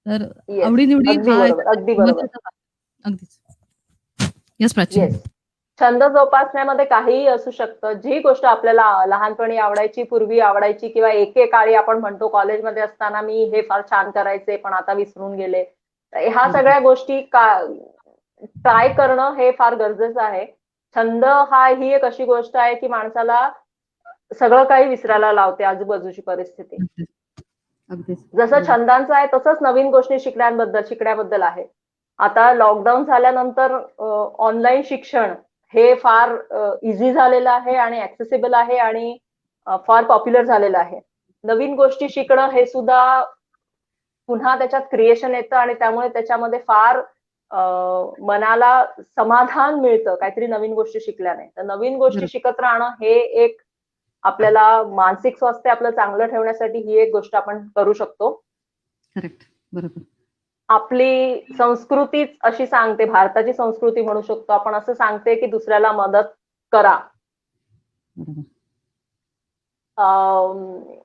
तर येस. आवडी-निवडी अगदी हा एक बरोबर, अगदी बरोबर. महत्त्वाचा भाग. अगदीच. येस प्राची. येस. छंद जोपासण्यामध्ये काहीही असू शकतं. जी गोष्ट आपल्याला लहानपणी आवडायची, पूर्वी आवडायची किंवा एकेकाळी आपण म्हणतो कॉलेजमध्ये असताना मी हे फार छान करायचे, पण आता विसरून गेले. तर ह्या सगळ्या गोष्टी ट्राय करणं हे फार गरजेचं आहे. छंद ही एक अशी गोष्ट आहे की माणसाला सगळं काही विसरायला लावते, आजूबाजूची परिस्थिती. अगदीच. अगदीच. जसं छंदांचं आहे तसंच नवीन गोष्टी शिकण्याबद्दल आहे. आता लॉकडाऊन झाल्यानंतर ऑनलाईन शिक्षण हे फार इझी झालेलं आहे आणि ऍक्सेसिबल आहे आणि फार पॉप्युलर झालेलं आहे. नवीन गोष्टी शिकणं हे सुद्धा पुन्हा त्याच्यात क्रिएशन येतं आणि त्यामुळे त्याच्यामध्ये फार मनाला समाधान मिळतं काहीतरी नवीन गोष्टी शिकल्याने. तर नवीन गोष्टी बरोबर. शिकत राहणं हे एक आपल्याला मानसिक स्वास्थ्य आपलं चांगलं ठेवण्यासाठी ही एक गोष्ट आपण करू शकतो. करेक्ट. बरोबर. आपली संस्कृतीच अशी सांगते, भारताची संस्कृती म्हणू शकतो आपण, असं सांगते की दुसऱ्याला मदत करा. बरोबर.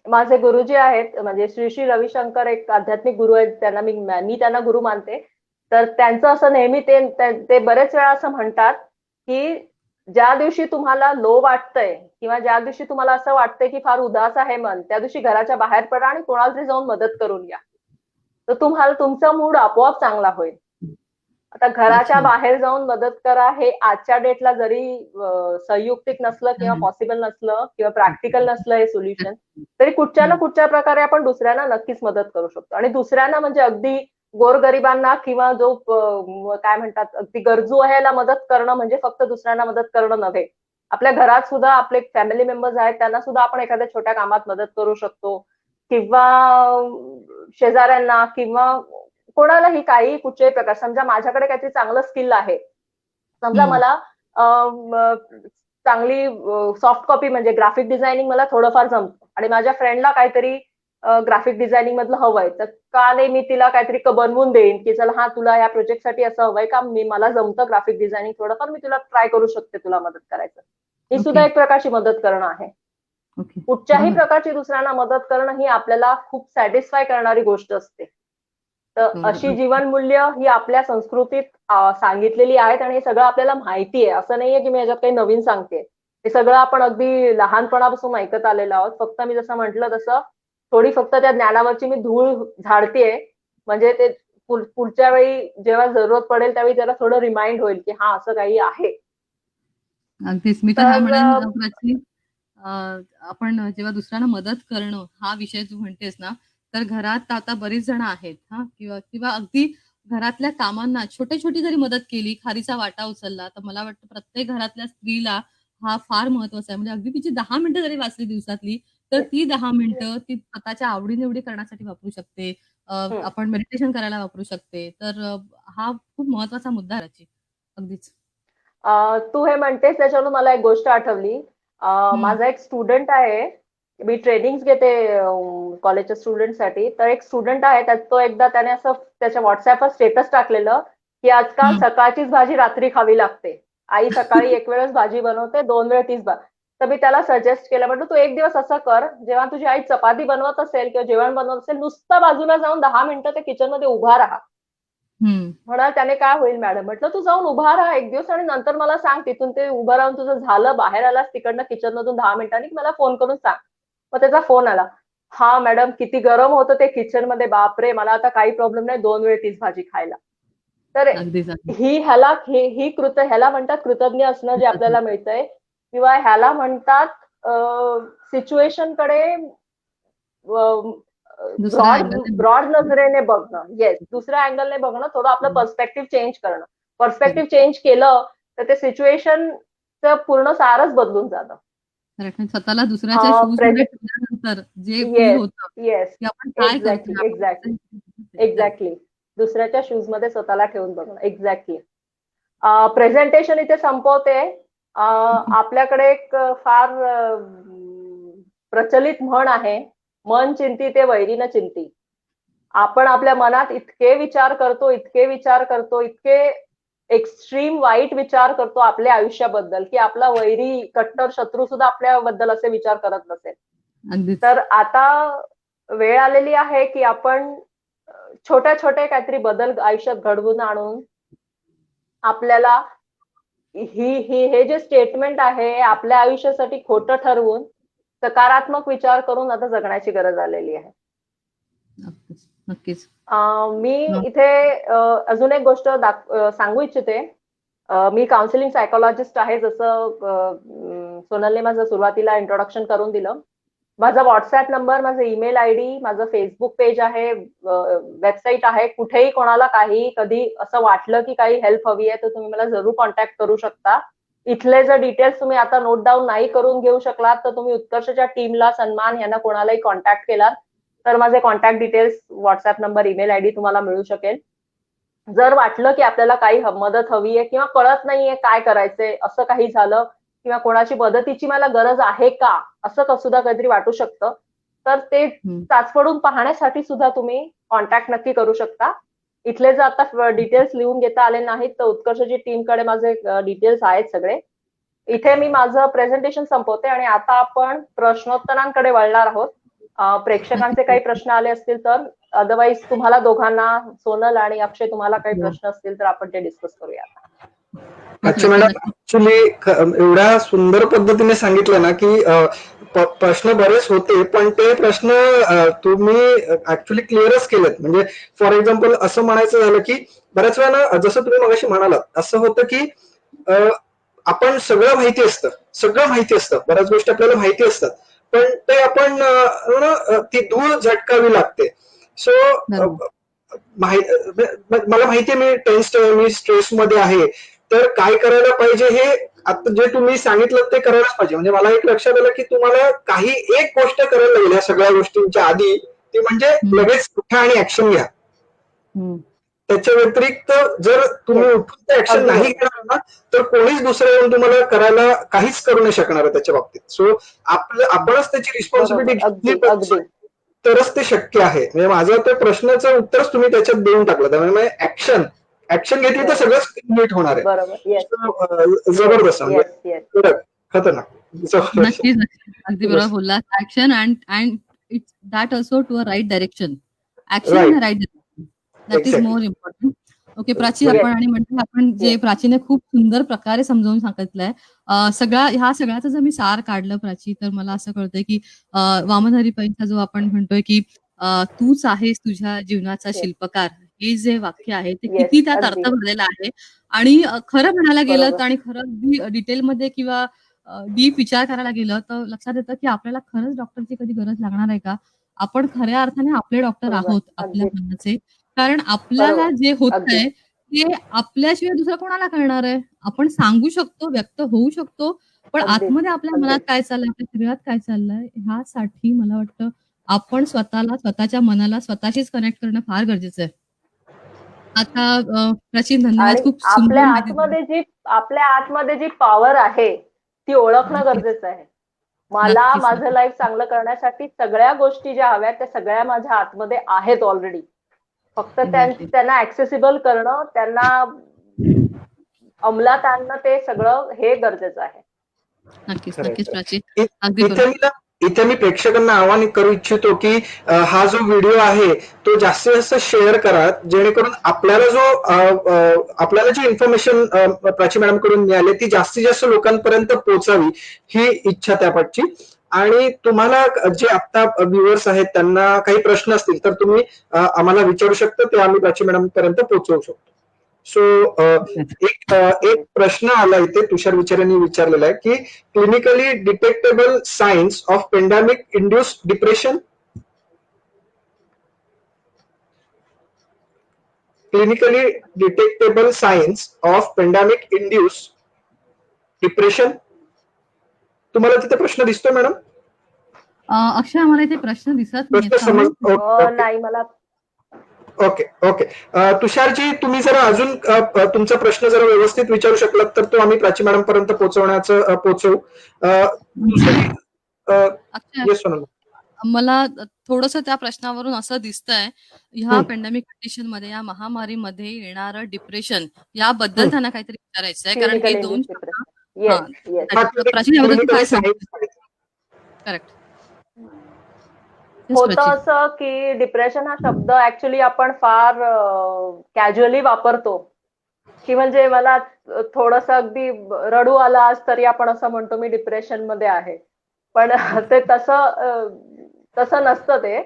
माझे गुरुजी आहेत, म्हणजे श्री श्री रविशंकर एक आध्यात्मिक गुरु आहेत, त्यांना मी त्यांना गुरु मानते. तर त्यांचं असं नेहमी ते बरेच वेळा असं म्हणतात की ज्या दिवशी तुम्हाला लो वाटतंय किंवा ज्या दिवशी तुम्हाला असं वाटतंय की फार उदास आहे मन, त्या दिवशी घराच्या बाहेर पडा आणि कोणाला तरी जाऊन मदत करून या. तर तुम्हाला तुमचा मूड आपोआप चांगला होईल. आता घराच्या अच्छा. बाहेर जाऊन मदत करा हे आजच्या डेटला जरी संयुक्तिक नसलं किंवा पॉसिबल नसलं किंवा प्रॅक्टिकल नसलं हे सोल्युशन, तरी कुठच्या ना कुठच्या प्रकारे आपण दुसऱ्यांना नक्कीच मदत करू शकतो. आणि दुसऱ्यांना म्हणजे अगदी गोरगरिबांना किंवा जो काय म्हणतात अगदी गरजू आहे याला मदत करणं म्हणजे फक्त दुसऱ्यांना मदत करणं नव्हे. आपल्या घरात सुद्धा आपले फॅमिली मेंबर्स आहेत त्यांना सुद्धा आपण एखाद्या छोट्या कामात मदत करू शकतो किंवा शेजाऱ्यांना किंवा कोणालाही काही कुठच्याही प्रकार. समजा माझ्याकडे काहीतरी चांगलं स्किल आहे, समजा मला चांगली सॉफ्ट कॉपी म्हणजे ग्राफिक डिझायनिंग मला थोडंफार जमतं आणि माझ्या फ्रेंडला काहीतरी ग्राफिक डिझायनिंग मधलं हवंय, तर का नाही मी तिला काहीतरी बनवून देईन की चल हा तुला या प्रोजेक्टसाठी असं हवंय का, मला जमतं ग्राफिक डिझायनिंग थोडंफार, मी तुला ट्राय करू शकते तुला मदत करायचं. ही सुद्धा एक प्रकारची मदत करणं आहे. कुठच्याही प्रकारची दुसऱ्यांना मदत करणं ही आपल्याला खूप सॅटिस्फाय करणारी गोष्ट असते. तर अशी जीवनमूल्य ही आपल्या संस्कृतीत सांगितलेली आहेत आणि हे सगळं आपल्याला माहिती आहे. असं नाहीये की मी याच्यात काही नवीन सांगते. हे सगळं आपण अगदी लहानपणापासून ऐकत आलेलो आहोत. फक्त मी जसं म्हटलं तसं थोडी फक्त त्या ज्ञानावरची मी धूळ झाडतेय, म्हणजे ते पुढच्या वेळी जेव्हा जरूरत पडेल त्यावेळी त्याला थोडं रिमाइंड होईल की हा असं काही आहे. अगदीच. मी तर हा तर म्हणेन प्राची, अ, आपण जेव्हा दुसऱ्यांना मदत करणं हा विषय तू म्हणतेस ना, तर घरात आता बरीच जण आहेत हां, किंवा किंवा अगदी घरातल्या कामांना छोटी-छोटी जरी मदत केली, खारीचा वाटा उचलला, तर मला वाटतं प्रत्येक घरातल्या स्त्रीला हा फार महत्वाचा आहे. म्हणजे अगदी तिची 10 मिनिटं जरी वाचली दिवसातली, तर ती 10 मिनिटं ती स्वतःच्या आवडी करण्यासाठी वापरू शकते. हं. आपण मेडिटेशन करायला वापरू शकते. तर हा खूप महत्वाचा मुद्दा आहे प्राची. अगदीच. तू हे म्हणतेस त्याच्यावरून मला एक गोष्ट आठवली. हं, माझा एक स्टुडंट आहे. मी ट्रेनिंग्स घेते कॉलेजच्या स्टुडंटसाठी. तर एक स्टुडंट आहे तो एकदा त्याने असं त्याच्या WhatsAppवर स्टेटस टाकलेलं, की आजकाल हं. सकाळचीच भाजी रात्री खावी लागते. आई सकाळी एक वेळच भाजी बनवते, 2 वेळ तीच तर मी त्याला सजेस्ट केलं म्हटलं, "तू एक दिवस असं कर, जेव्हा तुझी आई चपाती बनवत असेल किंवा जेवण बनवत असेल, नुसतं बाजूला जाऊन 10 मिनिटं त्या किचनमध्ये उभा राहा." हं. म्हणाल त्याने काय होईल मॅडम? म्हटलं तू जाऊन उभा राहा एक दिवस आणि नंतर मला सांग तिथून ते उभं राहून तुझं झालं, बाहेर आलास तिकडनं किचनमधून 10 मिनिटांनी की मला फोन करून सांग. मग त्याचा फोन आला. "हां, मॅडम किती गरम होतं ते किचनमध्ये. बापरे! मला आता काही प्रॉब्लेम नाही 2 वेळ तीच भाजी खायला." तर अगदीच, अगदीच. ह्याला म्हणतात कृतज्ञ असणं जे आपल्याला मिळतंय किंवा ह्याला म्हणतात सिच्युएशनकडे दुसऱ्या ब्रॉड अँगलने ब्रॉड नजरेने बघणं. येस, दुसऱ्या अँगलने बघणं, थोडं आपलं पर्स्पेक्टिव्ह चेंज करणं. करेक्ट. पर्स्पेक्टिव्ह चेंज केलं, तर ते सिच्युएशनचं पूर्ण सारच बदलून जातं. करेक्ट. आणि स्वतःला दुसऱ्याच्या शूजमध्ये ठेवल्यानंतर जे फील येस, होतं, येस. की आपण काय एक्झॅक्टली, करतोय, आपण एक्झॅक्टली, कसं करेक्ट. एक्झॅक्टली. दुसऱ्याच्या शूजमध्ये स्वतःला ठेवून बघणं. एक्झॅक्टली. प्रेझेंटेशन इथे संपवते. आपल्याकडे एक फार प्रचलित म्हण आहे, "मन चिंती ते वैरी चिंती." आपण आपल्या मनात इतके विचार करतो, इतके विचार करतो, इतके एक्स्ट्रीम वाईट विचार करतो आपल्या आयुष्याबद्दल, की आपला वैरी, कट्टर शत्रू सुद्धा आपल्याबद्दल असे विचार करत नसेल. अगदीच. तर आता वेळ आलेली आहे, की आपण छोटे-छोटे काहीतरी बदल आयुष्यात घडवून आणून आपल्याला हे जे स्टेटमेंट आहे, हे आपल्या आयुष्यासाठी खोटं ठरवून सकारात्मक विचार करून आता जगण्याची गरज आलेली आहे. नक्कीच, नक्कीच. मी हं. इथे अजून एक गोष्ट सांगू इच्छिते. मी काउन्सिलिंग सायकॉलॉजिस्ट आहे जसं सोनलने माझं सुरुवातीला इंट्रोडक्शन करून दिलं. माझा WhatsApp नंबर, माझा ईमेल आयडी, माझं Facebook पेज आहे, वेबसाईट आहे. कुठेही कोणाला काही कधी असं वाटलं, की काही हेल्प हवी आहे, तर तुम्ही मला जरूर कॉन्टॅक्ट करू शकता. इथले जर डिटेल्स तुम्ही आता नोट डाउन नाही करून घेऊ शकलात, तर तुम्ही उत्कर्षच्या टीमला, सन्मान यांना कोणालाही कॉन्टॅक्ट केलात, तर माझे contact details, WhatsApp number, email ID तुम्हाला मिळू शकेल. जर वाटलं, की आपल्याला काही मदत हवी आहे किंवा कळत नाहीये काय करायचंय, असं काही झालं किंवा कोणाची मदतीची मला गरज आहे का? असं सुद्धा काहीतरी वाटू शकतं. तर ते हं. चाचपडून पाहण्यासाठी सुद्धा तुम्ही कॉन्टॅक्ट नक्की करू शकता. इथले जर आता डिटेल्स लिहून घेता आले नाहीत, तर उत्कर्षची टीमकडे माझे डिटेल्स आहेत सगळे. इथे मी माझं प्रेझेंटेशन संपवते आणि आता आपण प्रश्नोत्तरांकडे वळणार आहोत. प्रेक्षकांचे काही प्रश्न आले असतील तर, अदरवाईज तुम्हाला दोघांना, सोनल आणि अक्षय तुम्हाला काही हो. प्रश्न असतील तर आपण ते डिस्कस करूया. हो अच्छा प्राची, मॅडम, नक्कीच. ऍक्च्युली एवढ्या सुंदर पद्धतीने सांगितलं ना की प्रश्न बरेच होते, पण ते प्रश्न तुम्ही ऍक्च्युली क्लिअरच केलेत. म्हणजे फॉर एक्झाम्पल असं म्हणायचं झालं की बऱ्याच वेळा जसं तुम्ही मगाशी म्हणालात असं होतं की अ, आपण सगळं माहिती असतं, बऱ्याच गोष्टी आपल्याला माहिती असतात, पण ते आपण ती धूळ झटकावी लागते. सो बरोबर. मला माहितीये मी स्ट्रेस मध्ये आहे, तर काय करायला पाहिजे हे आता जे तुम्ही सांगितलं ते करायलाच पाहिजे. म्हणजे मला एक लक्षात आलं की तुम्हाला काही एक गोष्ट करायला लागेल या सगळ्या गोष्टींच्या आधी, ती म्हणजे हं, लगेच उठा आणि ऍक्शन घ्या. हं. त्याच्या व्यतिरिक्त जर तुम्ही येस, उठून ते ऍक्शन अगदी नाही बरोबर. घेणार ना, तर कोणीच दुसरं येऊन तुम्हाला करायला काहीच करू नाही शकणार आहे त्याच्या बाबतीत. सो आपणच त्याची रिस्पॉन्सिबिलिटी बरोबर. घेतली अगदी, पाहिजे, अगदी. तरच ते शक्य आहे. म्हणजे माझं ते प्रश्नाचं उत्तरच तुम्ही त्याच्यात देऊन टाकलं. त्यामुळे ऍक्शन घेतली तर बरोबर, सगळंच नीट होणार आहे. बरोबर. येस, So, येस, जबरदस्त म्हणजे येस, येस. कडक, खतरनाक, जबरदस्त. नक्कीच, नक्कीच. अगदी बरोबर Yes. बोललात. Action and and it's that also to a right direction. Action in right, a right direction. That is exactly. More important. Okay Prachi, very yes, आपण आणि म्हणजे आपण जे येस. प्राचीने खूप सुंदर प्रकारे समजावून सांगितलंय. ह्या सगळ्याचं जर मी सार काढलं प्राची, तर मला असं कळतंय की वामन हरीपाईंचा जो आपण म्हणतोय की तूच आहेस तुझ्या जीवनाचा येस. शिल्पकार. हे जे वाक्य आहे ते येस, किती त्यात अर्थ अगदी भरलेला आहे. आणि खरं म्हणायला गेलं बरोबर तर आणि खरं अगदी डिटेलमध्ये किंवा डीप विचार करायला गेलं तर लक्षात येतं, की आपल्याला खरंच डॉक्टरची कधी गरज लागणार आहे का? आपण खऱ्या अर्थाने आपले डॉक्टर बरोबर आहोत आपल्या अगदी मनाचे. कारण आपल्याला बरोबर जे अगदी होतंय ते आपल्याशिवाय दुसरं कोणाला कळणार आहे? आपण सांगू शकतो, व्यक्त होऊ शकतो, पण अगदीच आतमध्ये आपल्या मनात अगदीच काय चाललंय, आपल्या शरीरात काय चाललंय, ह्यासाठी मला वाटतं आपण स्वतःला, स्वतःच्या मनाला स्वतःशीच कनेक्ट करणं फार गरजेचं आहे. आता प्राचीन धन्यवाद. आणि खूप सुंदर माहिती दिली. आपल्या आतमध्ये जी पॉवर आहे ती ओळखणं नक्कीच, गरजेचं आहे. मला नक्कीच, माझं नक्कीच. लाईफ चांगलं करण्यासाठी सगळ्या गोष्टी ज्या हव्यात त्या सगळ्या माझ्या आतमध्ये आहेत ऑलरेडी. फक्त एक्झॅक्टली. त्यांना ऍक्सेसिबल करणं, त्यांना अंमलात आणणं ते सगळं हे गरजेचं आहे. नक्कीच, खरंय, नक्कीच प्राची. खरंय. अगदी इथे बरोबर. मी ना इथे मी प्रेक्षकांना आवाहन करू इच्छितो की हा जो व्हिडिओ आहे तो जास्तीत जास्त शेअर करा, जेणेकरून आपल्याला आपल्याला जी इन्फॉर्मेशन प्राची मॅडम कडून मिळाली ती जास्तीत जास्त लोकांपर्यंत पोहोचावी, ही इच्छा त्यापाठची. आणि तुम्हाला जे आता व्ह्युअर्स आहेत त्यांना काही प्रश्न असतील तर तुम्ही आम्हाला विचारू शकता, ते आम्ही प्राची मॅडम पर्यंत पोहोचवू शकतो. सो एक अगदी प्रश्न आला इथे तुषार विचारांनी विचारलेला आहे की clinically detectable signs of pandemic induce depression. Clinically detectable signs of pandemic induce depression. तुम्हाला तिथे प्रश्न दिसतोय मॅडम? अक्षय, आम्हाला इथे प्रश्न दिसत नाहीयेत. प्रश्न का समज म्हणून ओके ओके नाही मला ओके ओके. तुषारजी, तुम्ही जरा अजून तुमचा प्रश्न जरा व्यवस्थित विचारू शकलात तर तो आम्ही प्राची मॅडम पर्यंत पोहोचवू. दुसरी अक्षय, येस सोनल. मला थोडंसं त्या प्रश्नावरून असं दिसतंय, ह्या हम्म, पेंडेमिक कंडिशनमध्ये, या महामारीमध्ये येणारं डिप्रेशन याबद्दल हम्म. त्यांना काहीतरी विचारायचं आहे. कारण हे क्लिनिकल 2 इंड्यूस शब्द डिप्रेशन हां, येस येस हा, प्राचीन याबद्दल तू क्लिनिकली काय सांगू? सायन्स. करेक्ट. येस होतं प्राची. असं की डिप्रेशन हा शब्द ऍक्च्युली आपण फार कॅज्युअली वापरतो की म्हणजे मला थोडस अगदी रडू आला आज तरी आपण असं म्हणतो मी डिप्रेशन मध्ये आहे. पण ते तसं नसतं ते.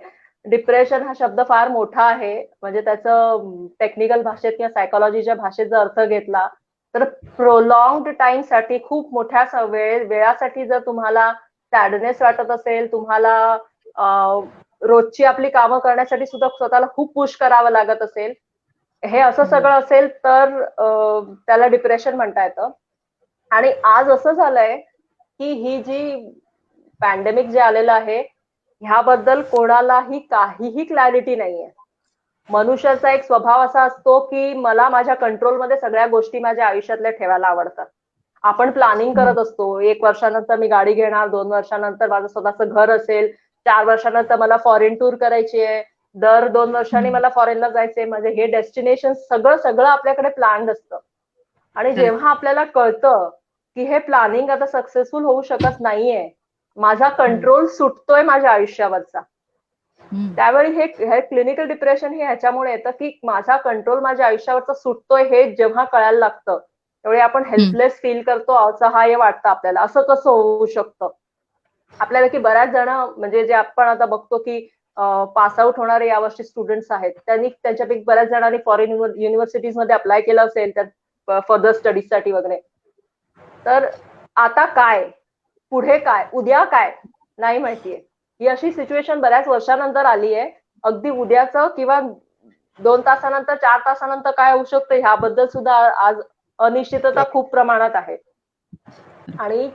डिप्रेशन हा शब्द फार मोठा आहे. म्हणजे त्याचं टेक्निकल भाषेत किंवा सायकोलॉजीच्या भाषेत जर अर्थ घेतला तर प्रोलॉंग्ड टाइम साठी, खूप मोठ्या वेळासाठी जर तुम्हाला सॅडनेस वाटत असेल, तुम्हाला रोजची आपली कामं करण्यासाठी सुद्धा स्वतःला खूप पुश करावं लागत असेल, हे असं सगळं असेल तर त्याला डिप्रेशन म्हणता येतं. आणि आज असं झालंय की ही जी पॅन्डेमिक जे आलेलं आहे ह्याबद्दल कोणालाही काहीही क्लॅरिटी नाहीये. मनुष्याचा एक स्वभाव असा असतो की मला माझ्या कंट्रोलमध्ये सगळ्या गोष्टी माझ्या आयुष्यातल्या ठेवायला आवडतात. आपण प्लॅनिंग करत असतो, 1 वर्षानंतर मी गाडी घेणार, 2 वर्षानंतर माझं स्वतःचं घर असेल, 4 वर्षानंतर मला फॉरेन टूर करायची आहे, दर 2 वर्षांनी मला फॉरेनला जायचंय, म्हणजे हे डेस्टिनेशन सगळं सगळं आपल्याकडे प्लॅन्ड असतं. आणि करेक्ट. जेव्हा आपल्याला कळतं की हे प्लॅनिंग आता सक्सेसफुल होऊ शकत नाहीये, माझा कंट्रोल सुटतोय माझ्या आयुष्यावरचा, त्यावेळी हे क्लिनिकल डिप्रेशन हे ह्याच्यामुळे येतं की माझा कंट्रोल माझ्या आयुष्यावरचा सुटतोय हे जेव्हा कळायला लागतं, त्यावेळी आपण हेल्पलेस फील करतो, असहाय्य वाटतं आपल्याला. असं कसं होऊ शकतं? आपल्यापैकी बऱ्याच जण, म्हणजे जे आपण आता बघतो की पास आउट होणारे यावर्षी स्टुडंट्स आहेत, त्यांनी त्यांच्यापैकी बऱ्याच जणांनी फॉरेन युनिव्हर्सिटीज मध्ये अप्लाय केलं असेल त्या फर्दर स्टडीजसाठी वगैरे. तर आता काय, पुढे काय, उद्या काय, नाही माहितीये. ही अशी सिच्युएशन बऱ्याच वर्षानंतर आली आहे. अगदी उद्याचं किंवा 2 तासानंतर, 4 तासानंतर काय होऊ शकतं ह्याबद्दल सुद्धा आज अनिश्चितता खूप प्रमाणात आहे. आणि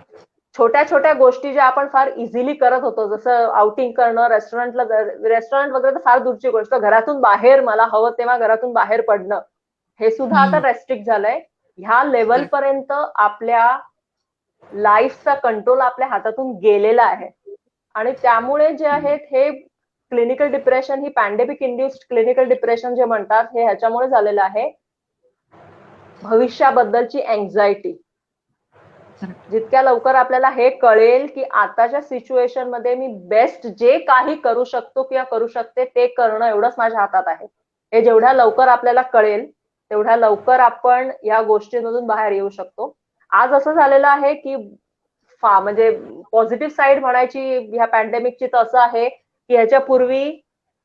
छोट्या छोट्या गोष्टी ज्या आपण फार इझिली करत होतो, जसं आउटिंग करणं, रेस्टॉरंट वगैरे तर फार दूरची गोष्ट, घरातून बाहेर मला हवं तेव्हा घरातून बाहेर पडणं, हे सुद्धा आता रेस्ट्रिक्ट झालंय. ह्या लेवल पर्यंत आपल्या लाईफचा कंट्रोल आपल्या हातातून गेलेला आहे. आणि त्यामुळे जे आहेत हे क्लिनिकल डिप्रेशन, ही पॅन्डेमिक इंड्युस्ड क्लिनिकल डिप्रेशन जे म्हणतात, हे ह्याच्यामुळे झालेलं आहे, भविष्याबद्दलची अँझायटी. जितक्या लवकर आपल्याला हे कळेल की आताच्या सिच्युएशन मध्ये मी बेस्ट जे काही करू शकतो किंवा करू शकते ते करणं एवढंच माझ्या हातात आहे, हे जेवढ्या लवकर आपल्याला कळेल तेवढ्या लवकर आपण या गोष्टींमधून बाहेर येऊ शकतो. आज असं झालेलं आहे की म्हणजे पॉझिटिव्ह साईड म्हणायची ह्या पॅन्डेमिकची तर असं आहे की ह्याच्यापूर्वी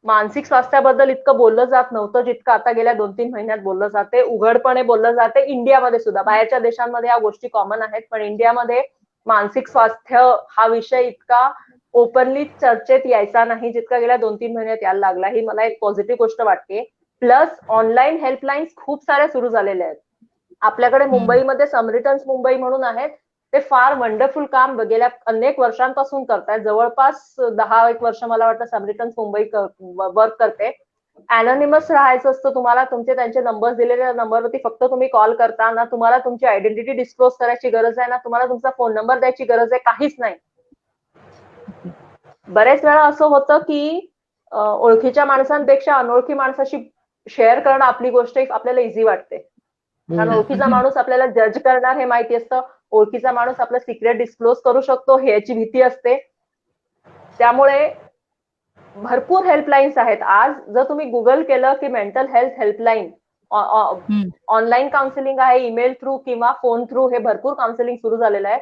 मानसिक स्वास्थ्याबद्दल इतकं बोललं जात नव्हतं जितकं आता गेल्या 2-3 महिन्यात बोललं जाते. उघडपणे बोललं जाते इंडियामध्ये सुद्धा. बाहेरच्या देशांमध्ये या गोष्टी कॉमन आहेत, पण इंडियामध्ये मानसिक स्वास्थ्य हा विषय इतका ओपनली चर्चेत यायचा नाही जितका गेल्या 2-3 महिन्यात यायला लागला. ही मला एक पॉझिटिव्ह गोष्ट वाटते. प्लस ऑनलाईन हेल्पलाईन्स खूप साऱ्या सुरू झालेल्या आहेत. आपल्याकडे मुंबईमध्ये समरिटन्स मुंबई म्हणून आहेत. ते फार वंडरफुल काम गेल्या अनेक वर्षांपासून करतायत. जवळपास 10 वर्ष मला वाटतं समरिटन्स मुंबई वर्क करते. अनॉनिमस राहायचं असतं तुम्हाला. तुमचे त्यांचे नंबर दिलेल्या नंबरवरती फक्त तुम्ही कॉल करता ना. तुम्हाला तुमची आयडेंटिटी डिस्क्लोज करायची गरज आहे ना. तुम्हाला तुमचा फोन नंबर द्यायची गरज आहे. काहीच नाही. बरेच वेळा असं होतं की ओळखीच्या माणसांपेक्षा अनोळखी माणसाशी शेअर करणं आपली गोष्ट आपल्याला इझी वाटते. कारण ओळखीचा माणूस आपल्याला जज करणार हे माहिती असतं. ओळखीचा माणूस आपलं सिक्रेट डिस्क्लोज करू शकतो ह्याची भीती असते. त्यामुळे भरपूर हेल्पलाईन्स आहेत. आज जर तुम्ही गुगल केलं की mental health helpline, online counselling आहे, ईमेल थ्रू किंवा फोन थ्रू हे भरपूर काउन्सिलिंग सुरू झालेलं आहे.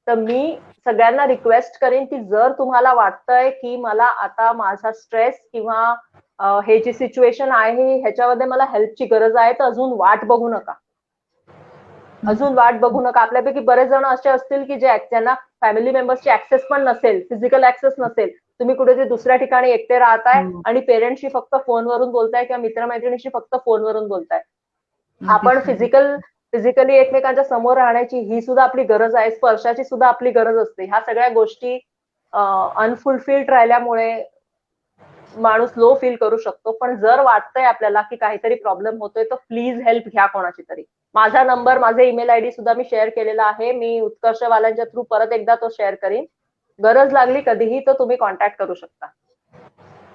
तर मी सगळ्यांना रिक्वेस्ट करेन की जर तुम्हाला वाटतंय की मला आता माझा स्ट्रेस किंवा हे जी सिच्युएशन आहे ह्याच्यामध्ये मला हेल्पची गरज आहे, तर अजून वाट बघू नका. अजून वाट बघू नका. आपल्यापैकी बरेच जण असे असतील की ज्यांना फॅमिली मेंबर्सची ऍक्सेस पण नसेल, फिजिकल ऍक्सेस नसेल. तुम्ही कुठेतरी दुसऱ्या ठिकाणी एकटे राहताय आणि पेरेंट्सशी फक्त फोनवरून बोलताय किंवा मित्रमैत्रिणीशी फक्त फोनवरून बोलताय. आपण फिजिकली एकमेकांच्या समोर राहण्याची ही सुद्धा आपली गरज आहे. स्पर्शाची सुद्धा आपली गरज असते. ह्या सगळ्या गोष्टी अनफुलफिल्ड राहिल्यामुळे माणूस लो फील करू शकतो. पण जर वाटतंय आपल्याला की काहीतरी प्रॉब्लेम होतोय तर प्लीज हेल्प घ्या कोणाची तरी. माझा नंबर, माझे ईमेल आयडी सुद्धा मी शेअर केलेला आहे. मी उत्कर्षवाल्यांच्या थ्रू परत एकदा तो शेअर करीन. गरज लागली कधीही तर तुम्ही कॉन्टॅक्ट करू शकता.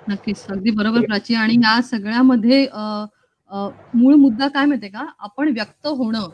नक्कीच. अगदी बरोबर प्राची. आणि या सगळ्यामध्ये मूळ मुद्दा काय माहितीये का? आपण व्यक्त होणं.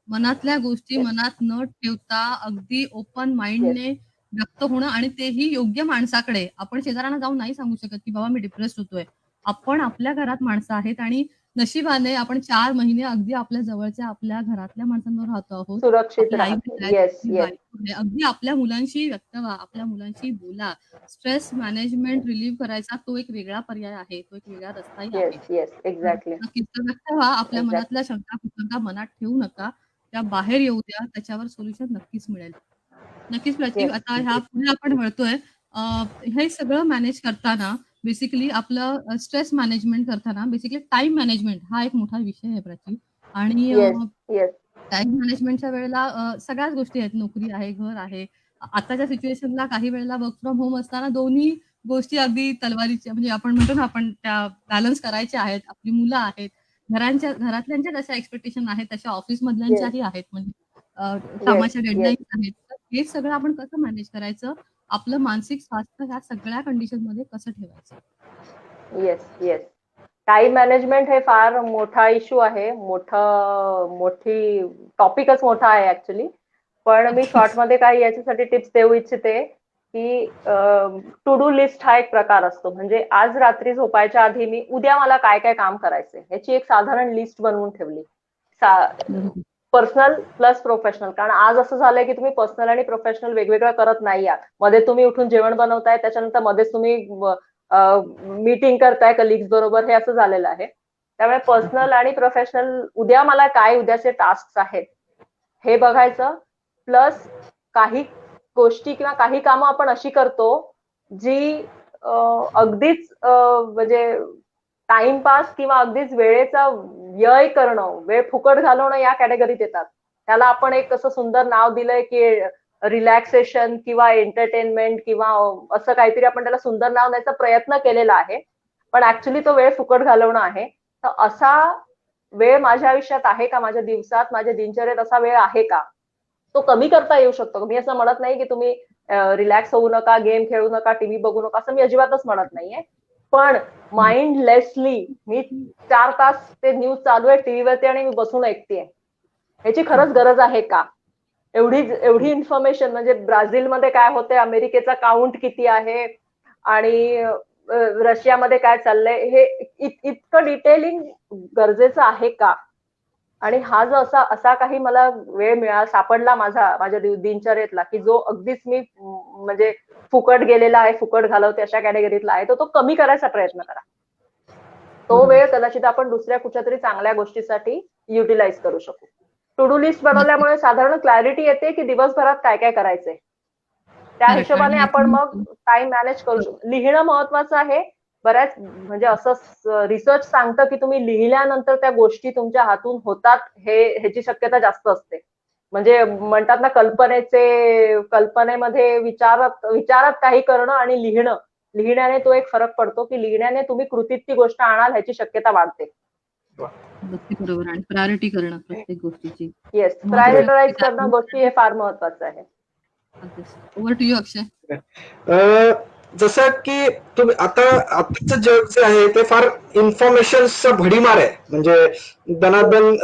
मनातल्या गोष्टी मनात न ठेवता अगदी ओपन माइंडने व्यक्त होणं, आणि तेही योग्य माणसाकडे. आपण शेजाऱ्यांना जाऊन नाही सांगू शकत की बाबा मी डिप्रेस्ड होतोय. आपण आपल्या घरात माणसं आहेत आणि नशिबाने आपण 4 महिने अगदी आपल्या जवळच्या आपल्या घरातल्या माणसांबरोबर राहतो आहोत. सुरक्षित आपले आई राहतो. वडील आहेत, येस आपली येस बायको आहे. अगदी आपल्या मुलांशी व्यक्त व्हा, आपल्या मुलांशी बोला. स्ट्रेस मॅनेजमेंट रिलीव्ह करायचा तो एक वेगळा पर्याय आहे. तो एक वेगळा रस्ताही आहे. येस येस एक्झॅक्टली नक्कीच. तर व्यक्त व्हा. आपल्या एक्झॅक्टली. मनातल्या शंका कुशंका मनात ठेवू नका. त्या बाहेर येऊ द्या. त्याच्यावर सोल्युशन नक्कीच मिळेल. नक्कीच प्राची. येस आता ह्या पुढे आपण वळतोय. हे सगळं मॅनेज करताना बेसिकली आपलं स्ट्रेस मॅनेजमेंट करताना बेसिकली टाईम मॅनेजमेंट हा एक मोठा विषय आहे प्राची. आणि येस येस टाईम मॅनेजमेंटच्या वेळेला सगळ्याच गोष्टी आहेत. नोकरी आहे, घर आहे. आताच्या सिच्युएशनला काही वेळेला वर्क फ्रॉम होम असताना दोन्ही गोष्टी अगदी तलवारीच्या, म्हणजे आपण म्हणतो ना, आपण त्या बॅलन्स करायच्या आहेत. आपली मुलं आहेत. घरातल्यांच्या जशा एक्सपेक्टेशन आहेत तशा ऑफिस येस मधल्यांच्याही आहेत. म्हणजे येस कामाच्या येस डेडलाईन्स आहेत. तर हे सगळं आपण कसं मॅनेज करायचं? आपलं मानसिक स्वास्थ्य ह्या सगळ्या कंडिशनमध्ये कसं ठेवायचं? येस येस टाइम मॅनेजमेंट हे फार मोठा इश्यू आहे. मोठी टॉपिकच मोठा आहे ऍक्च्युली. पण मी शॉर्टमध्ये काही याच्यासाठी टिप्स देऊ इच्छिते की टू डू लिस्ट हा एक प्रकार असतो. म्हणजे आज रात्री झोपायच्या आधी मी उद्या मला काय काय काम करायचंय ह्याची एक साधारण लिस्ट बनवून ठेवली. बरोबर. Personal plus professional. कारण आज असं झालंय की तुम्ही पर्सनल आणि प्रोफेशनल वेगवेगळं करत नाही आहात. मध्ये तुम्ही उठून जेवण बनवताय, त्याच्यानंतर मध्येच तुम्ही मीटिंग करताय कलिग्स बरोबर, हे असं झालेलं आहे. त्यामुळे पर्सनल आणि प्रोफेशनल उद्या मला काय उद्याचे टास्क आहेत हे बघायचं. प्लस काही गोष्टी किंवा काही कामं आपण अशी करतो जी अगदीच म्हणजे टाइमपास किंवा अगदीच वेळेचा व्यय करणं, वेळ फुकट घालवणं या कॅटेगरीत येतात. त्याला आपण एक असं सुंदर नाव दिलंय की रिलॅक्सेशन किंवा एंटरटेनमेंट किंवा असं काहीतरी आपण त्याला सुंदर नाव द्यायचा प्रयत्न केलेला आहे. पण ऍक्च्युली तो वेळ फुकट घालवणं आहे. तर असा वेळ माझ्या आयुष्यात आहे का? माझ्या दिवसात, माझ्या दिनचर्येत असा वेळ आहे का? तो कमी करता येऊ शकतो. मी असं म्हणत नाही की तुम्ही रिलॅक्स होऊ नका, गेम खेळू नका, टीव्ही बघू नका, असं मी अजिबातच म्हणत नाहीये. पण माइंडलेसली मी 4 तास ते न्यूज चालू आहे टीव्हीवरती आणि मी बसून ऐकतेय, ह्याची खरंच गरज आहे का? एवढी इन्फॉर्मेशन, म्हणजे ब्राझीलमध्ये काय होतंय, अमेरिकेचा काउंट किती आहे आणि रशियामध्ये काय चाललंय, हे इतकं डिटेलिंग गरजेचं आहे का? आणि हा जो असा काही मला वेळ सापडला माझ्या दिनचर्येतला की जो अगदीच मी म्हणजे फुकट गेलेला आहे, फुकट घालवते अशा कॅटेगरीतला आहे, तर तो कमी करायचा प्रयत्न करा. तो बरोबर. वेळ कदाचित आपण दुसऱ्या कुठल्या तरी चांगल्या गोष्टीसाठी युटिलाइज करू शकू. टू डू लिस्ट नक्कीच. बनवल्यामुळे साधारण क्लॅरिटी येते की दिवसभरात काय काय करायचंय. त्या करेक्ट. हिशोबाने आणि आपण मग टाइम मॅनेज करू शकतो. लिहिणं महत्वाचं आहे. बऱ्याच म्हणजे असं रिसर्च सांगतं की तुम्ही लिहिल्यानंतर त्या गोष्टी तुमच्या हातून होतात ह्याची शक्यता जास्त असते. म्हणजे म्हणतात ना कल्पनेमध्ये विचारात काही करणं आणि लिहिण्याने तो एक फरक पडतो की लिहिण्याने तुम्ही कृतीत ती गोष्ट आणाल ह्याची शक्यता वाढते. अगदी बरोबर. आणि प्रायोरिटी करणं प्रत्येक गोष्टीची. येस, महत्त्वाची प्रायोरिटाईज गोष्टी करणं गोष्टी हे फार महत्वाचं आहे. अगदीच. ओव्हर टू यू अक्षय. जसं की तुम्ही आताचं जग जे आहे ते फार इन्फॉर्मेशनचा भडीमार आहे. म्हणजे दनादन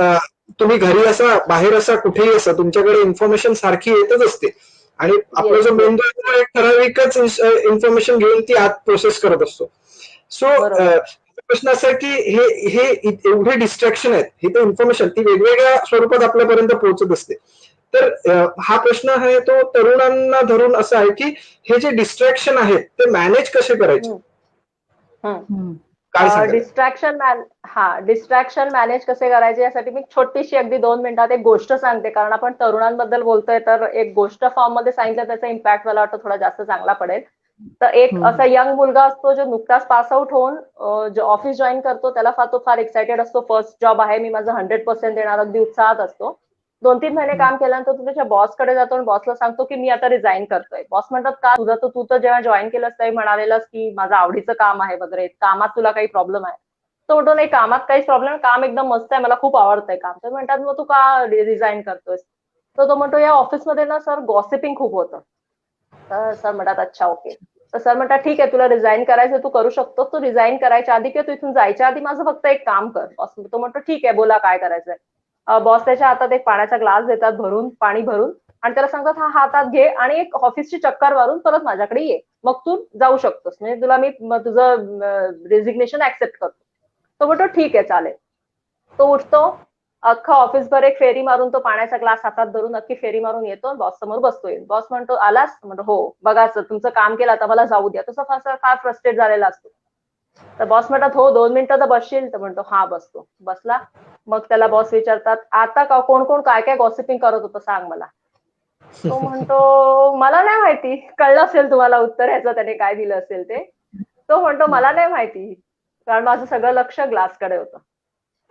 तुम्ही घरी असा बाहेर असा कुठेही असा तुमच्याकडे इन्फॉर्मेशन सारखी येतच असते आणि आपला येस जो येस मेंदू आहे तो एक ठराविकच इन्फॉर्मेशन घेऊन ती आत प्रोसेस करत असतो. सो बरोबर. प्रश्न असा आहे की हे एवढे डिस्ट्रॅक्शन आहेत, ही तर इन्फॉर्मेशन ती वेगवेगळ्या स्वरूपात आपल्यापर्यंत पोहोचत असते. तर हा प्रश्न आहे तो तरुणांना धरून असा आहे की हे जे डिस्ट्रॅक्शन आहेत ते मॅनेज कसे करायचे, हम्म, हम्म. हं. काय सांगाल? डिस्ट्रॅक्शन मॅनेज कसे करायचे यासाठी मी छोटीशी अगदी 2 मिनिटात एक गोष्ट सांगते. कारण आपण तरुणांबद्दल बोलतोय तर एक गोष्ट फॉर्म मध्ये सांगितलं त्याचा इम्पॅक्ट मला वाटतं थोडा जास्त चांगला पडेल. तर एक हो, असा हो. यंग मुलगा असतो जो नुकताच पास आउट होऊन जो ऑफिस जॉईन करतो त्याला तो फार एक्सायटेड असतो. फर्स्ट जॉब आहे, मी माझं 100% देणार, अगदी उत्साहात असतो. 2-3 महिने हं. काम केल्यानंतर तो त्याच्या बॉसकडे जातो आणि बॉसला सांगतो की मी आता रिझाईन करतोय. बॉस म्हणतात का? तू तर जेव्हा जॉईन केलंस तेव्हा म्हणालेलंस की माझं आवडीचं काम आहे वगैरे, कामात तुला काही प्रॉब्लेम आहे? तो म्हणतो नाही, कामात काहीच प्रॉब्लेम, काम एकदम मस्त आहे, मला खूप आवडतंय काम. तर म्हणतात मग तू का रिझाईन करतोयस? तर तो म्हणतो या ऑफिसमध्ये ना सर गॉसिपिंग खूप होतं. तर सर म्हणतात अच्छा ओके. तर सर म्हणतात ठीक आहे, तुला रिझाईन करायचं तू करू शकतो. तू रिझाईन करायच्या आधी किंवा तू इथून जायच्या आधी माझं फक्त एक काम कर. बॉस तो म्हणतो ठीक आहे, बोला काय करायचंय. बॉस त्याच्या हातात एक पाण्याचा ग्लास देतात पाणी भरून आणि त्याला सांगतात हा हातात घे आणि एक ऑफिसची चक्कर मारून परत माझ्याकडे ये. मग तू जाऊ शकतोस. म्हणजे तुला मी तुझं रेजिग्नेशन ऍक्सेप्ट करतो. तो म्हणतो ठीक आहे चालेल. तो उठतो, अख्खा ऑफिसभर एक फेरी मारून तो पाण्याचा ग्लास हातात धरून अख्खी फेरी मारून येतो, बॉस समोर बसतोय. बॉस म्हणतो आलास? म्हणतो हो. बघा सर तुमचं काम केलं, आता मला जाऊ द्या. तसं फार फ्रस्ट्रेट झालेला असतो. तर बॉस म्हणतात हो 2 मिनिटं तर बसशील? तर म्हणतो हा बसतो. बसला. मग त्याला बॉस विचारतात आता का कोण कोण काय काय गॉसिपिंग करत होतं सांग मला. तो म्हणतो मला नाही माहिती. कळलं असेल तुम्हाला उत्तर ह्याचं त्याने काय दिलं असेल ते. तो म्हणतो हं. मला नाही माहिती. कारण माझं सगळं लक्ष ग्लासकडे होतं.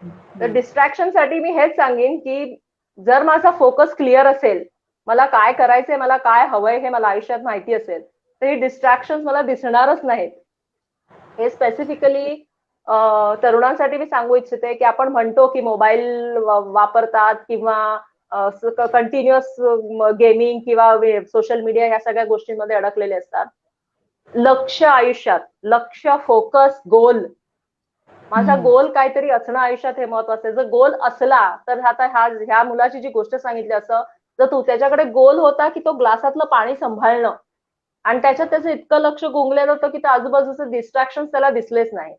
तर बरोबर. डिस्ट्रॅक्शनसाठी मी हेच सांगेन की जर माझा फोकस क्लिअर असेल, मला काय करायचंय, मला काय हवंय हे मला आयुष्यात माहिती असेल, तर ही डिस्ट्रॅक्शन मला दिसणारच नाहीत. हे स्पेसिफिकली तरुणांसाठी मी सांगू इच्छिते की आपण म्हणतो की मोबाईल वापरतात किंवा कंटिन्युअस गेमिंग किंवा सोशल मीडिया या सगळ्या गोष्टींमध्ये अडकलेले असतात. लक्ष, फोकस, गोल. माझा हं. गोल काहीतरी असणं आयुष्यात हे महत्वाचं आहे. जर गोल असला तर आता ह्या मुलाची जी गोष्ट सांगितली असं जर त्याच्याकडे गोल होता की तो ग्लासातलं पाणी सांभाळणं आणि त्याच्यात त्याचं इतकं लक्ष गुंगलेलं होतं की त्या आजूबाजूचे डिस्ट्रॅक्शन त्याला दिसलेच नाही.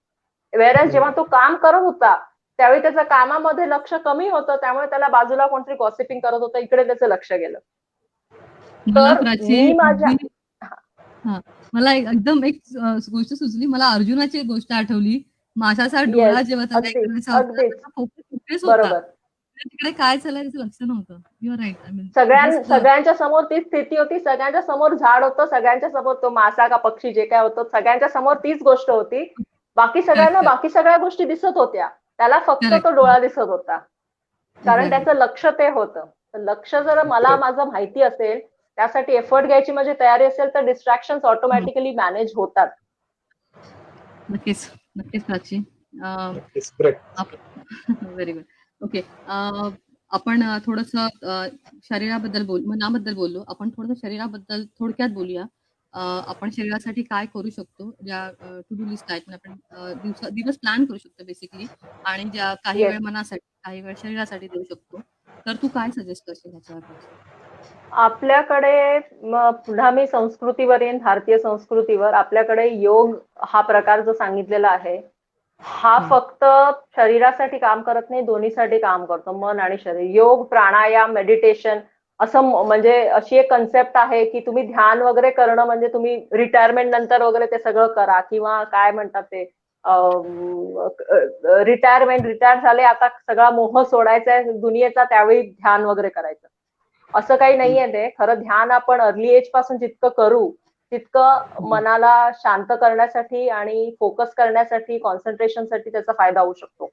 वेळेस जेव्हा तो काम करत होता त्यावेळी त्याचं कामामध्ये लक्ष कमी होतं, त्यामुळे त्याला बाजूला कोणतरी गॉसिपिंग करत होतं, इकडे त्याचं लक्ष गेलं. मला तर प्राची मी माझ्या अगदी हां. मला एकदम एक गोष्ट सुचली. मला अर्जुनाची एक गोष्ट आठवली. माशाचा येस, डोळा जेव्हा त्याला हे अगदीच, करायचा होता, अगदीच. त्याचा फोकस तिकडेच होता. बरोबर. म्हणजे तिकडे काय चाललंय त्याचं लक्ष नव्हतं. You are right. I mean just सगळ्यांच्या समोर तीच स्थिती होती. सगळ्यांच्या समोर झाड होतं, सगळ्यांच्या समोर तो मासा का पक्षी जे काय होतं, सगळ्यांच्या समोर तीच गोष्ट होती. बाकी करेक्ट, सगळ्यांना करेक्ट, बाकी सगळ्या गोष्टी दिसत होत्या. त्याला फक्त करेक्ट. तो डोळा दिसत होता. कारण एक्झॅक्टली. त्याचं लक्ष ते होतं. तर लक्ष जर मला माझं माहिती असेल, त्यासाठी एफर्ट घ्यायची माझी तयारी असेल, तर डिस्ट्रॅक्शन्स हं. ऑटोमॅटिकली मॅनेज होतात. नक्कीच, नक्कीच प्राची. अ, ग्रेट. Very good. ओके. आपण थोडंसं शरीराबद्दल मनाबद्दल बोललो. आपण थोडंसं शरीराबद्दल थोडक्यात बोलूया. आपण शरीरासाठी काय करू शकतो? ज्या टू डू लिस्ट आहेत, म्हणजे आपण दिवस प्लॅन करू शकतो बेसिकली आणि ज्या काही येस. वेळ मनासाठी, काही वेळ शरीरासाठी देऊ शकतो. तर तू काय सजेस्ट करशील ह्याच्यावर प्राची? आपल्याकडे पुन्हा मी संस्कृतीवर येईन, भारतीय संस्कृतीवर. आपल्याकडे योग हा प्रकार जो सांगितलेला आहे, हा हं. फक्त शरीरासाठी काम करत नाही, दोन्हीसाठी काम करतो, मन आणि शरीर. योग, प्राणायाम, मेडिटेशन असं म्हणजे अशी एक कन्सेप्ट आहे की तुम्ही ध्यान वगैरे करणं म्हणजे तुम्ही रिटायरमेंट नंतर वगैरे ते सगळं करा किंवा काय म्हणतात ते रिटायर झाले, आता सगळा मोह सोडायचा आहे दुनियेचा, त्यावेळी ध्यान वगैरे करायचं. असं काही नाहीये ते. खरं ध्यान आपण अर्ली एज पासून जितकं करू तितकं मनाला शांत करण्यासाठी आणि फोकस करण्यासाठी, कॉन्सन्ट्रेशनसाठी त्याचा फायदा होऊ शकतो.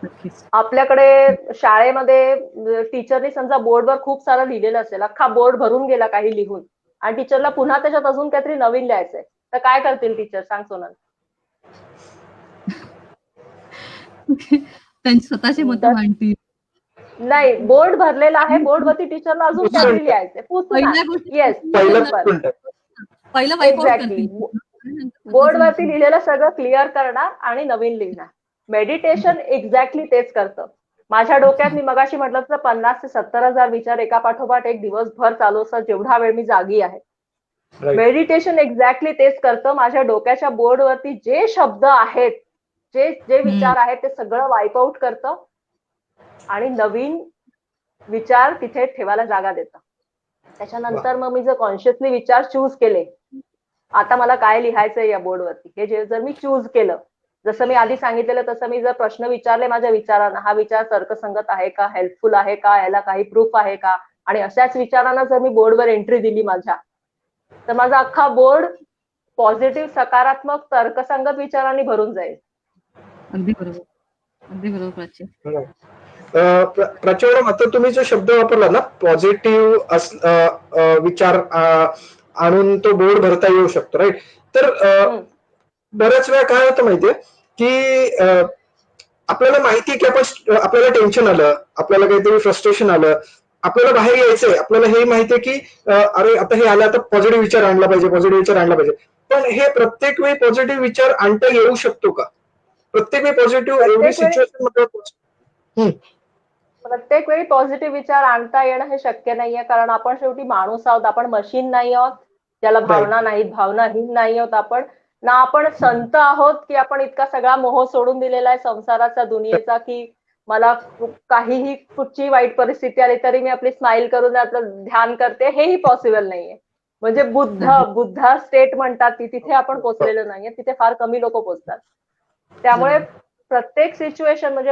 नक्कीच. आपल्याकडे शाळेमध्ये टीचरनी समजा बोर्डवर खूप सारं लिहिलेलं असेल, अख्खा बोर्ड भरून गेला काही लिहून, आणि टीचरला पुन्हा त्याच्यात अजून काहीतरी नवीन लिहायचंय, तर काय करतील टीचर, सांग सोनल? त्यांची स्वतःची मतं तर मांडतील. नाही, बोर्ड भरलेला आहे, बोर्डवरती टीचरला अजून काहीतरी लिहायचंय, पहिल्या गोष्टी येस, पहिलं बरोबर, पहिलं वाईप आउट एक्झॅक्टली. करतील. बोर्डवरती लिहिलेलं सगळं क्लिअर करणार आणि नवीन लिहिणार. मेडिटेशन एक्झॅक्टली तेच करतं. माझ्या डोक्यात मी मगाशी म्हटलं तर 50,000 ते 70,000 विचार एका पाठोपाठ एक दिवसभर चालू असतात, जेवढा वेळ मी जागी आहे. Right. मेडिटेशन एक्झॅक्टली तेच करतं. माझ्या डोक्याच्या बोर्डवरती जे शब्द आहेत, जे जे विचार आहेत, ते सगळं वाईप आउट करतं आणि नवीन विचार तिथे ठेवायला जागा देतं. त्याच्यानंतर मग मी जर कॉन्शियसली विचार चूज केले, आता मला काय लिहायचंय या बोर्डवरती, हे जर मी चूज केलं, जसं मी आधी सांगितलेलं तसं मी जर प्रश्न विचारले माझ्या विचारांना, हा विचार तर्कसंगत आहे का, हेल्पफुल आहे का, याला काही प्रूफ आहे का, आणि अशाच विचारांना जर मी बोर्डवर एंट्री दिली माझ्या, तर माझा अख्खा बोर्ड पॉझिटिव्ह, सकारात्मक, तर्कसंगत विचारांनी भरून जाईल. अगदी बरोबर, अगदी बरोबर प्राची. प्रचंड आता तुम्ही जो शब्द वापरला ना, पॉझिटिव्ह विचार आणून तो बोर्ड भरता येऊ शकतो, राईट? तर बऱ्याच वेळा काय होतं माहितीये की आपल्याला माहितीये की आपल्याला टेन्शन आलं, आपल्याला काहीतरी फ्रस्ट्रेशन आलं, आपल्याला बाहेर यायचंय, आपल्याला हे माहितीये की अरे आता हे आलं, आता पॉझिटिव्ह विचार आणला पाहिजे, पॉझिटिव्ह विचार आणला पाहिजे. पण हे प्रत्येक वेळी पॉझिटिव्ह विचार आणता येऊ शकतो का? प्रत्येक वेळी पॉझिटिव्ह एवढी सिच्युएशन मध्ये प्रत्येक वेळी पॉझिटिव्ह विचार आणता येणं हे शक्य नाहीये, कारण आपण शेवटी माणूस आहोत, आपण मशीन नाही आहोत ज्याला भावना नाहीत, भावनाहीन नाही आहोत आपण ना. आपण संत आहोत की आपण इतका सगळा मोह सोडून दिलेला आहे संसाराचा, दुनियेचा, की मला काहीही, कुठची वाईट परिस्थिती आली तरी मी आपली स्माइल करून आपलं ध्यान करते, हेही पॉसिबल नाहीये. म्हणजे बुद्धा स्टेट म्हणतात ती, तिथे आपण पोहोचलेलो नाहीये, तिथे फार कमी लोक पोहोचतात. त्यामुळे प्रत्येक सिच्युएशन म्हणजे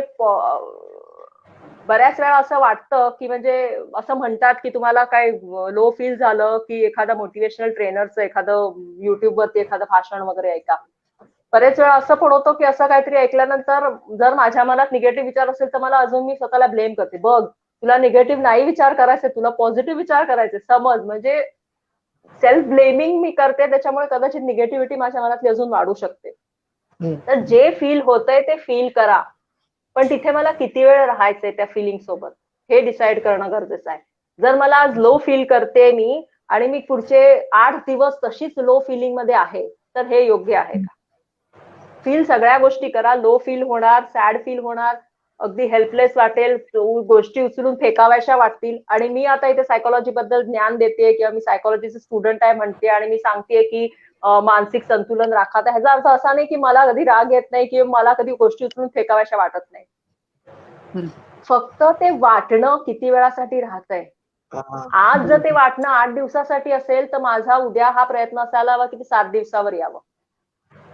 बऱ्याच वेळा असं वाटतं की म्हणजे असं म्हणतात की तुम्हाला काय लो फील झालं की एखादा मोटिवेशनल ट्रेनरचं एखादं युट्यूबवरती एखादं भाषण वगैरे ऐका. बरेच वेळा असं पण होतं की असं काहीतरी ऐकल्यानंतर जर माझ्या मनात निगेटिव्ह विचार असेल तर मला अजून मी स्वतःला ब्लेम करते, बघ तुला निगेटिव्ह नाही विचार करायचे, तुला पॉझिटिव्ह विचार करायचे, समज. म्हणजे सेल्फ ब्लेमिंग मी करते, त्याच्यामुळे कदाचित निगेटिव्हिटी माझ्या मनातली अजून वाढू शकते. तर जे फील होतंय ते फील करा, पण तिथे मला किती वेळ राहायचंय त्या फिलिंग सोबत हे डिसाईड करणं गरजेचं आहे. जर मला आज लो फील करते मी आणि मी पुढचे 8 दिवस तशीच लो फिलिंग मध्ये आहे, तर हे योग्य आहे का? फील सगळ्या गोष्टी करा. लो फील होणार, सॅड फील होणार, अगदी हेल्पलेस वाटेल, गोष्टी उचलून फेकाव्याशा वाटतील. आणि मी आता इथे सायकोलॉजी बद्दल ज्ञान देते किंवा मी सायकोलॉजीचे स्टुडंट आहे म्हणते आणि मी सांगतेय की मानसिक संतुलन राखा, तर ह्याचा अर्थ असा नाही की मला कधी राग येत नाही किंवा मला कधी गोष्टी उचलून फेकाव्याशा वाटत नाही. फक्त ते वाटणं किती वेळासाठी राहतंय. आज जर ते वाटणं 8 दिवसासाठी असेल तर माझा उद्या हा प्रयत्न असायला हवा की ते 7 दिवसावर यावं.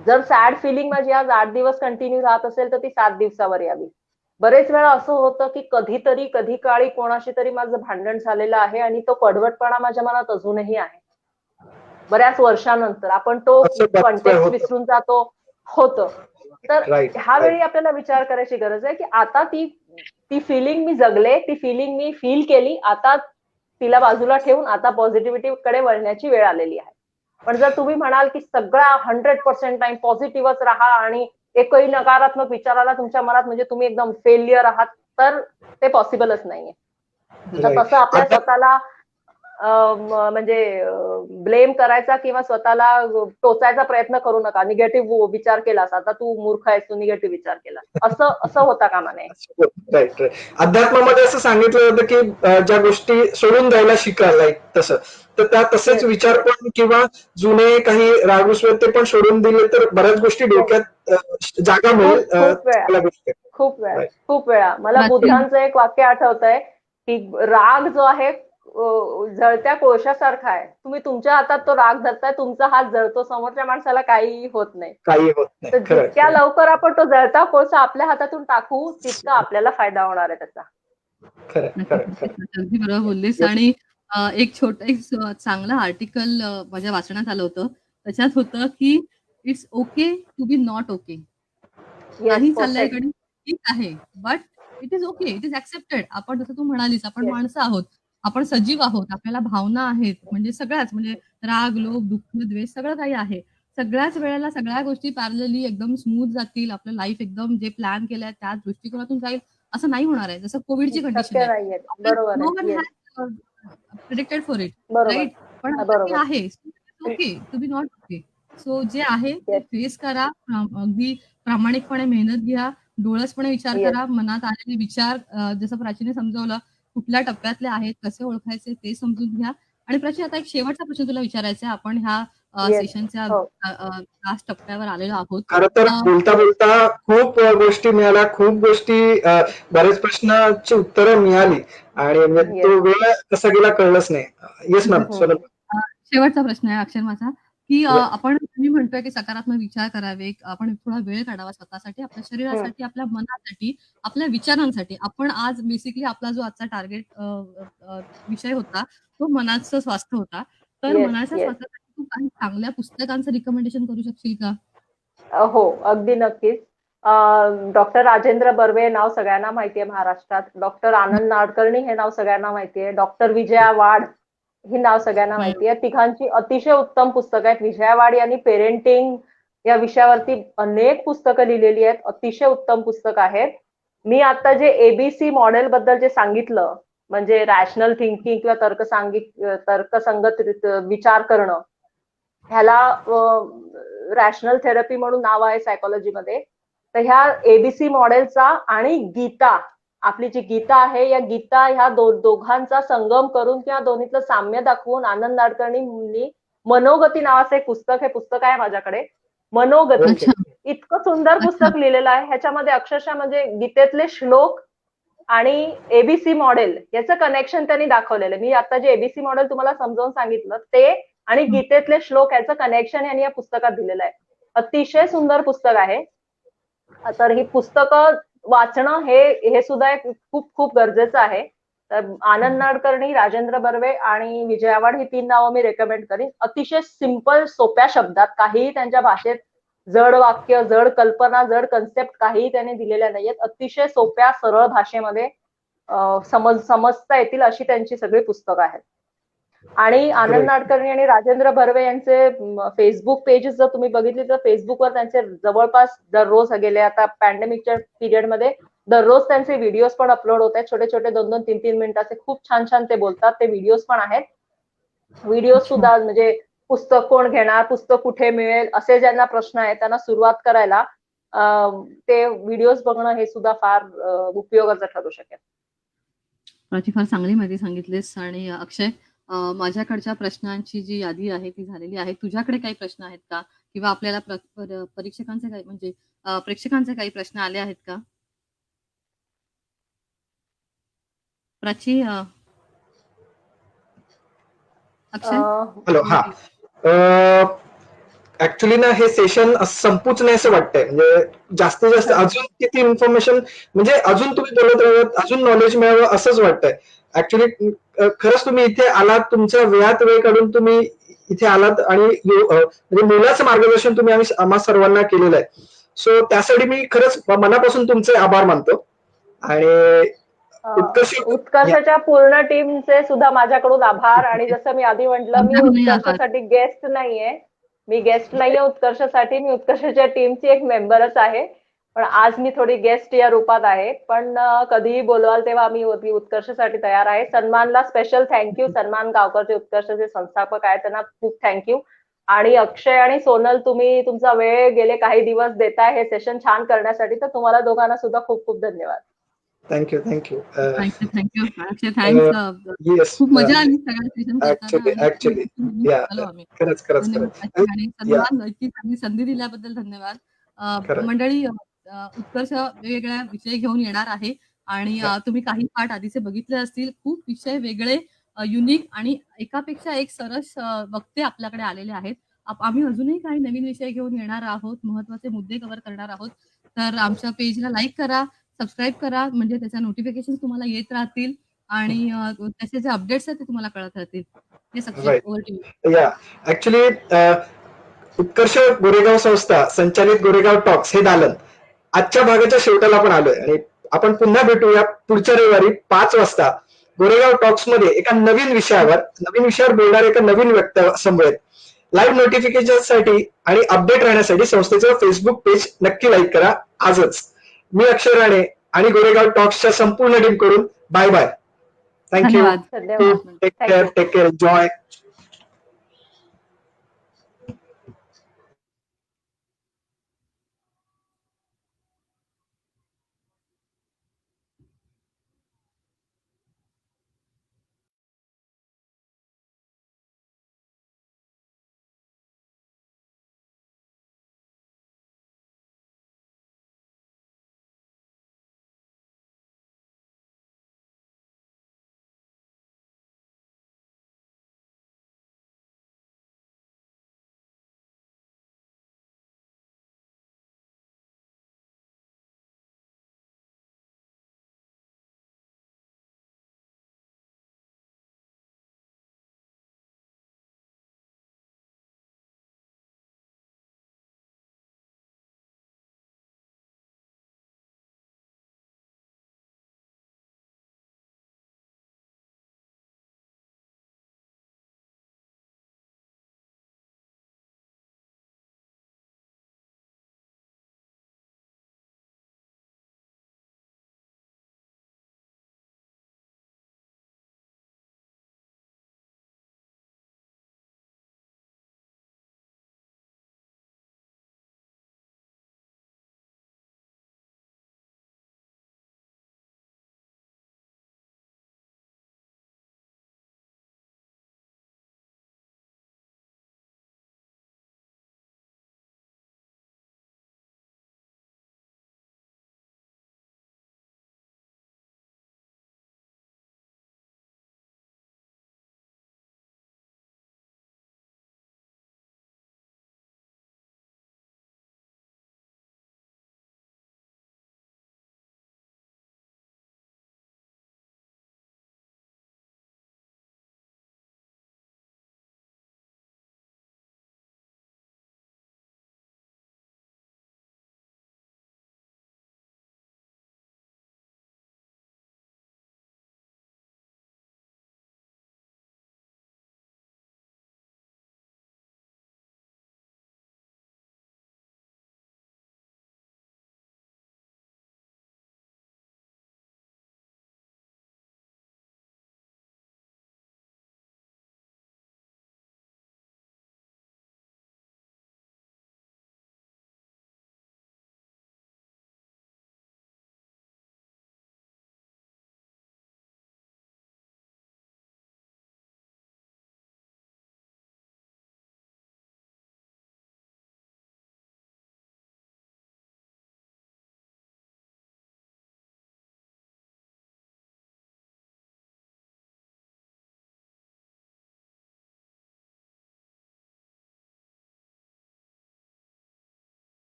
जर सॅड फिलिंग माझी आज 8 दिवस कंटिन्यू राहत असेल तर ती 7 दिवसावर यावी. बरेच वेळा असं होतं की कधीतरी कधी काळी कोणाशी तरी माझं भांडण झालेलं आहे आणि तो कडवटपणा माझ्या मनात अजूनही आहे. बऱ्याच वर्षानंतर आपण तो कॉन्टेक्स्ट विसरून जातो, होतं. तर ह्या वेळी आपल्याला विचार करायची गरज आहे की आता ती फिलिंग मी जगले, ती फिलिंग मी फील केली, आता तिला बाजूला ठेवून आता पॉझिटिव्हिटी कडे वळण्याची वेळ आलेली आहे. पण जर तुम्ही म्हणाल की सगळा 100% टाइम पॉझिटिव्हच राहा आणि एकही नकारात्मक विचाराला तुमच्या मनात म्हणजे तुम्ही एकदम फेलियर आहात, तर ते पॉसिबलच नाहीये. तर तसं आपल्या स्वतःला म्हणजे ब्लेम करायचा किंवा स्वतःला टोचायचा प्रयत्न करू नका. निगेटिव्ह विचार केलास, आता तू मूर्ख आहेस, तू निगेटिव्ह विचार केला, असं होता कामा नये. राईट. अध्यात्मामध्ये असं सांगितलं जातं की ज्या गोष्टी सोडून द्यायला शिकायला तसं, तर त्या तसेच विचार पण किंवा जुने काही रागरुसवे ते पण सोडून दिले तर बऱ्याच गोष्टी डोक्यात जागा मिळेल. खूप वेळा मला बुद्धांचं एक वाक्य आठवतंय की राग जो आहे जळत्या कोळशासारखा आहे. तुम्ही तुमच्या हातात तो राग धरताय, तुमचा हात जळतो, समोरच्या माणसाला काही होत नाही. काही होत नाही. तर खरं जितक्या लवकर आपण तो जळता कोळसा आपल्या हातातून टाकू, तितका आपल्याला फायदा होणार आहे त्याचा. खरं नक्कीच, खरं नक्कीच. खरं. अगदी बरोबर बोललीस Yes. आणि एक चांगलं आर्टिकल माझ्या वाचण्यात आलं होतं. त्याच्यात होतं, की it's okay to be not okay. Yes, नाही चाललंय परफेक्ट. गणित ठीक आहे. But it is okay. It is accepted. आपण जसं तू म्हणालीस, आपण येस, माणसं आहोत. आपण सजीव आहोत. आपल्याला भावना आहेत. म्हणजे सगळ्याच म्हणजे राग, लोभ, दुःख, द्वेष सगळं काही आहे. सगळ्याच वेळेला सगळ्या गोष्टी पॅरलली एकदम स्मूथ जातील. आपलं लाईफ एकदम जे प्लॅन केलंय त्याच दृष्टिकोनातून जाईल असं नाही होणार आहे. जसं कोव्हिडची कंडिशन शक्य आहे. नाहीये. आपण बरोबर नो वन आहे. Yes, has predicted for it, बरोबर. राइट? पण आता ते बरोबर. आहे. Okay to be not okay. So जे आहे ते येस, फेस करा. अगदी प्रामाणिकपणे मेहनत घ्या. डोळसपणे विचार येस, करा. मनात आलेले विचार जसं प्राचीने समजावलं, कुठल्या टप्प्यातले आहेत, कसे ओळखायचे ते समजून घ्या. आणि प्राची आता एक शेवटचा प्रश्न तुला विचारायचा आहे. आपण ह्या येस. सेशनच्या हो. लास्ट टप्प्यावर आलेलो आहोत. खरं तर अ, बोलता बोलता खूप गोष्टी मिळाल्या, खूप गोष्टी बऱ्याच प्रश्नाची उत्तरं मिळाली आणि म्हणजे येस. तो वेळ कसा गेला कळलंच नाही. Yes ma'am, Sonal. अ, शेवटचा प्रश्न आहे अक्षर माझा, की आपण मी म्हणतोय की सकारात्मक विचार करावे. आपण थोडा वेळ काढावा स्वतःसाठी, आपल्या शरीरासाठी, आपल्या मनासाठी, आपल्या विचारांसाठी. आपण आज बेसिकली आपला जो आजचा टार्गेट विषय होता, तो मनाचं स्वास्थ्य होता. तर येस, मनाच्या येस. स्वास्थ्यासाठी तू काही चांगल्या पुस्तकांचं रिकमेंडेशन करू शकशील का? हो, अगदी नक्कीच. डॉक्टर राजेंद्र बर्वे नाव सगळ्यांना माहितीये महाराष्ट्रात. डॉक्टर आनंद नाडकर्णी हे नाव सगळ्यांना माहितीये. डॉक्टर विजया वाड ही नाव सगळ्यांना हं. माहितीये. तिघांची अतिशय उत्तम पुस्तकं आहेत. विजया वाड यांनी पेरेंटिंग या विषयावरती अनेक पुस्तकं लिहिलेली आहेत. अतिशय उत्तम पुस्तक आहेत. मी आता जे एबीसी मॉडेल बद्दल जे सांगितलं, म्हणजे रॅशनल थिंकिंग किंवा तर्कसंगत विचार करणं, ह्याला रॅशनल थेरपी म्हणून नाव आहे सायकोलॉजीमध्ये. तर ह्या एबीसी मॉडेलचा आणि गीता, आपली जी गीता आहे, या गीता ह्या दोघांचा संगम करून किंवा दोन्हीतलं साम्य दाखवून आनंद नाडकर्णींनी मनोगती नावाचं एक पुस्तक, हे पुस्तक आहे माझ्याकडे. मनोगती. ओके. अच्छा, इतकं सुंदर अच्छा. पुस्तक लिहिलेलं आहे. ह्याच्यामध्ये अक्षरशः म्हणजे गीतेतले श्लोक आणि एबीसी मॉडेल याचं कनेक्शन त्यांनी दाखवलेलं आहे. मी आता जे एबीसी मॉडेल तुम्हाला समजावून सांगितलं ते आणि हं. गीतेतले श्लोक याचं कनेक्शन यांनी या पुस्तकात दिलेलं आहे. अतिशय सुंदर पुस्तक आहे. तर ही पुस्तकं वाचणं हे सुद्धा एक खूप खूप गरजेचं आहे. तर आनंद नाडकर्णी, राजेंद्र बर्वे आणि विजया वाड ही 3 नावं मी रेकमेंड करीन. अतिशय सिंपल सोप्या शब्दात, काहीही त्यांच्या भाषेत जड वाक्य, जड कल्पना, जड कन्सेप्ट काहीही त्यांनी दिलेल्या नाहीयेत. अतिशय सोप्या सरळ भाषेमध्ये समजता येतील अशी त्यांची सगळी पुस्तकं आहेत. आणि आनंद ग्रेट. नाडकर्णी आणि राजेंद्र बर्वे यांचे फेसबुक पेजेस जर तुम्ही बघितले तर फेसबुकवर त्यांचे जवळपास दररोज गेले, आता पॅन्डेमिकच्या पिरियडमध्ये दररोज त्यांचे व्हिडिओज पण अपलोड होत आहेत. छोटे छोटे 2-2, 3-3 मिनिटाचे खूप छान छान ते बोलतात. ते व्हिडिओज पण आहेत. व्हिडिओ अच्छा. सुद्धा म्हणजे पुस्तक कोण घेणार, पुस्तक कुठे मिळेल, असे ज्यांना प्रश्न आहेत त्यांना सुरुवात करायला ते व्हिडिओज बघणं हे सुद्धा फार उपयोगाचं ठरू शकेल. प्राची फार चांगली माहिती सांगितलीस आणि अक्षय माझ्याकडच्या प्रश्नांची जी यादी आहे ती झालेली आहे. तुझ्याकडे काही प्रश्न आहेत का? किंवा आपल्याला परीक्षकांचे काही म्हणजे प्रेक्षकांचे काही प्रश्न आले आहेत का? प्राची अक्षय? हॅलो. हा. ऍक्च्युली ना हे सेशन संपूच नाही असं वाटतंय. म्हणजे जास्तीत जास्त अजून किती इन्फॉर्मेशन, म्हणजे अजून तुम्ही बोलत राहावं, अजून नॉलेज मिळावं असंच वाटतंय. ऍक्च्युली खरंच तुम्ही इथे आलात, तुमच्या वेळात वेळ काढून तुम्ही इथे आलात आणि म्हणजे मुलाचं मार्गदर्शन तुम्ही आम्हा सर्वांना केलेलं आहे. सो त्यासाठी मी खरंच मनापासून तुमचे आभार मानतो. आणि उत्कर्ष उत्कर्षच्या पूर्ण टीमचे सुद्धा माझ्याकडून आभार. आणि जसं मी आधी म्हटलं, मी तुमचे आभार. उत्कर्षसाठी गेस्ट नाहीये. मी गेस्ट नाहीये उत्कर्षसाठी. मी उत्कर्षच्या टीमची एक मेंबरच आहे. पण आज मी थोडी गेस्ट या रूपात आहे. पण कधीही बोलवाल तेव्हा मी उत्कर्षसाठी तयार आहे. सन्मानला स्पेशल थँक्यू. सन्मान गावकरचे उत्कर्षचे संस्थापक आहेत, त्यांना खूप थँक्यू. आणि अक्षय आणि सोनल, तुम्ही तुमचा वेळ गेले काही दिवस देताय हे सेशन छान करण्यासाठी, तर तुम्हाला दोघांना सुद्धा खूप खूप धन्यवाद. थँक्यू. थँक्यू. थँक्यू. अक्षय थँक्स. येस. खूप मजा आली सगळं सेशन करताना आणि खूप ऍक्च्युली या शिकलो आम्ही. खरंच खरंच धन्यवाद खरंच. प्राची आणि या सन्मान इतकी चांगली संधी दिल्याबद्दल धन्यवाद. खरं. मंडळी उत्कर्ष वेगवेगळ्या विषय घेऊन येणार आहे आणि तुम्ही काही पाठ आधीचे बघितले असतील. खूप विषय वेगळे युनिक आणि एकापेक्षा एक सरस वक्ते आपल्याकडे आलेले आहेत. आम्ही अजूनही काही नवीन विषय घेऊन येणार आहोत, महत्त्वाचे मुद्दे कव्हर करणार आहोत. तर आमच्या पेजला लाईक करा, सबस्क्राईब करा, म्हणजे त्याच्या नोटिफिकेशन तुम्हाला येत राहतील आणि त्याचे जे अपडेट्स आहेत ते तुम्हाला कळत राहतील. Yes Akshay, Right. Over to you. या ऍक्च्युली उत्कर्ष गोरेगाव संस्था संचालित गोरेगाव टॉक्स हे दालन आजच्या भागाच्या शेवटाला आपण आलोय आणि आपण पुन्हा भेटूया पुढच्या रविवारी 5 वाजता गोरेगाव टॉक्स मध्ये एका नवीन विषयावर बोलणारे एका नवीन व्यक्ती समवेत. लाईव्ह नोटिफिकेशन साठी आणि अपडेट राहण्यासाठी संस्थेचं फेसबुक पेज नक्की लाईक करा आजच. मी अक्षय राणे आणि गोरेगाव टॉक्सच्या संपूर्ण टीम कडून बाय बाय. थँक्यू. धन्यवाद. धन्यवाद. Take care, enjoy.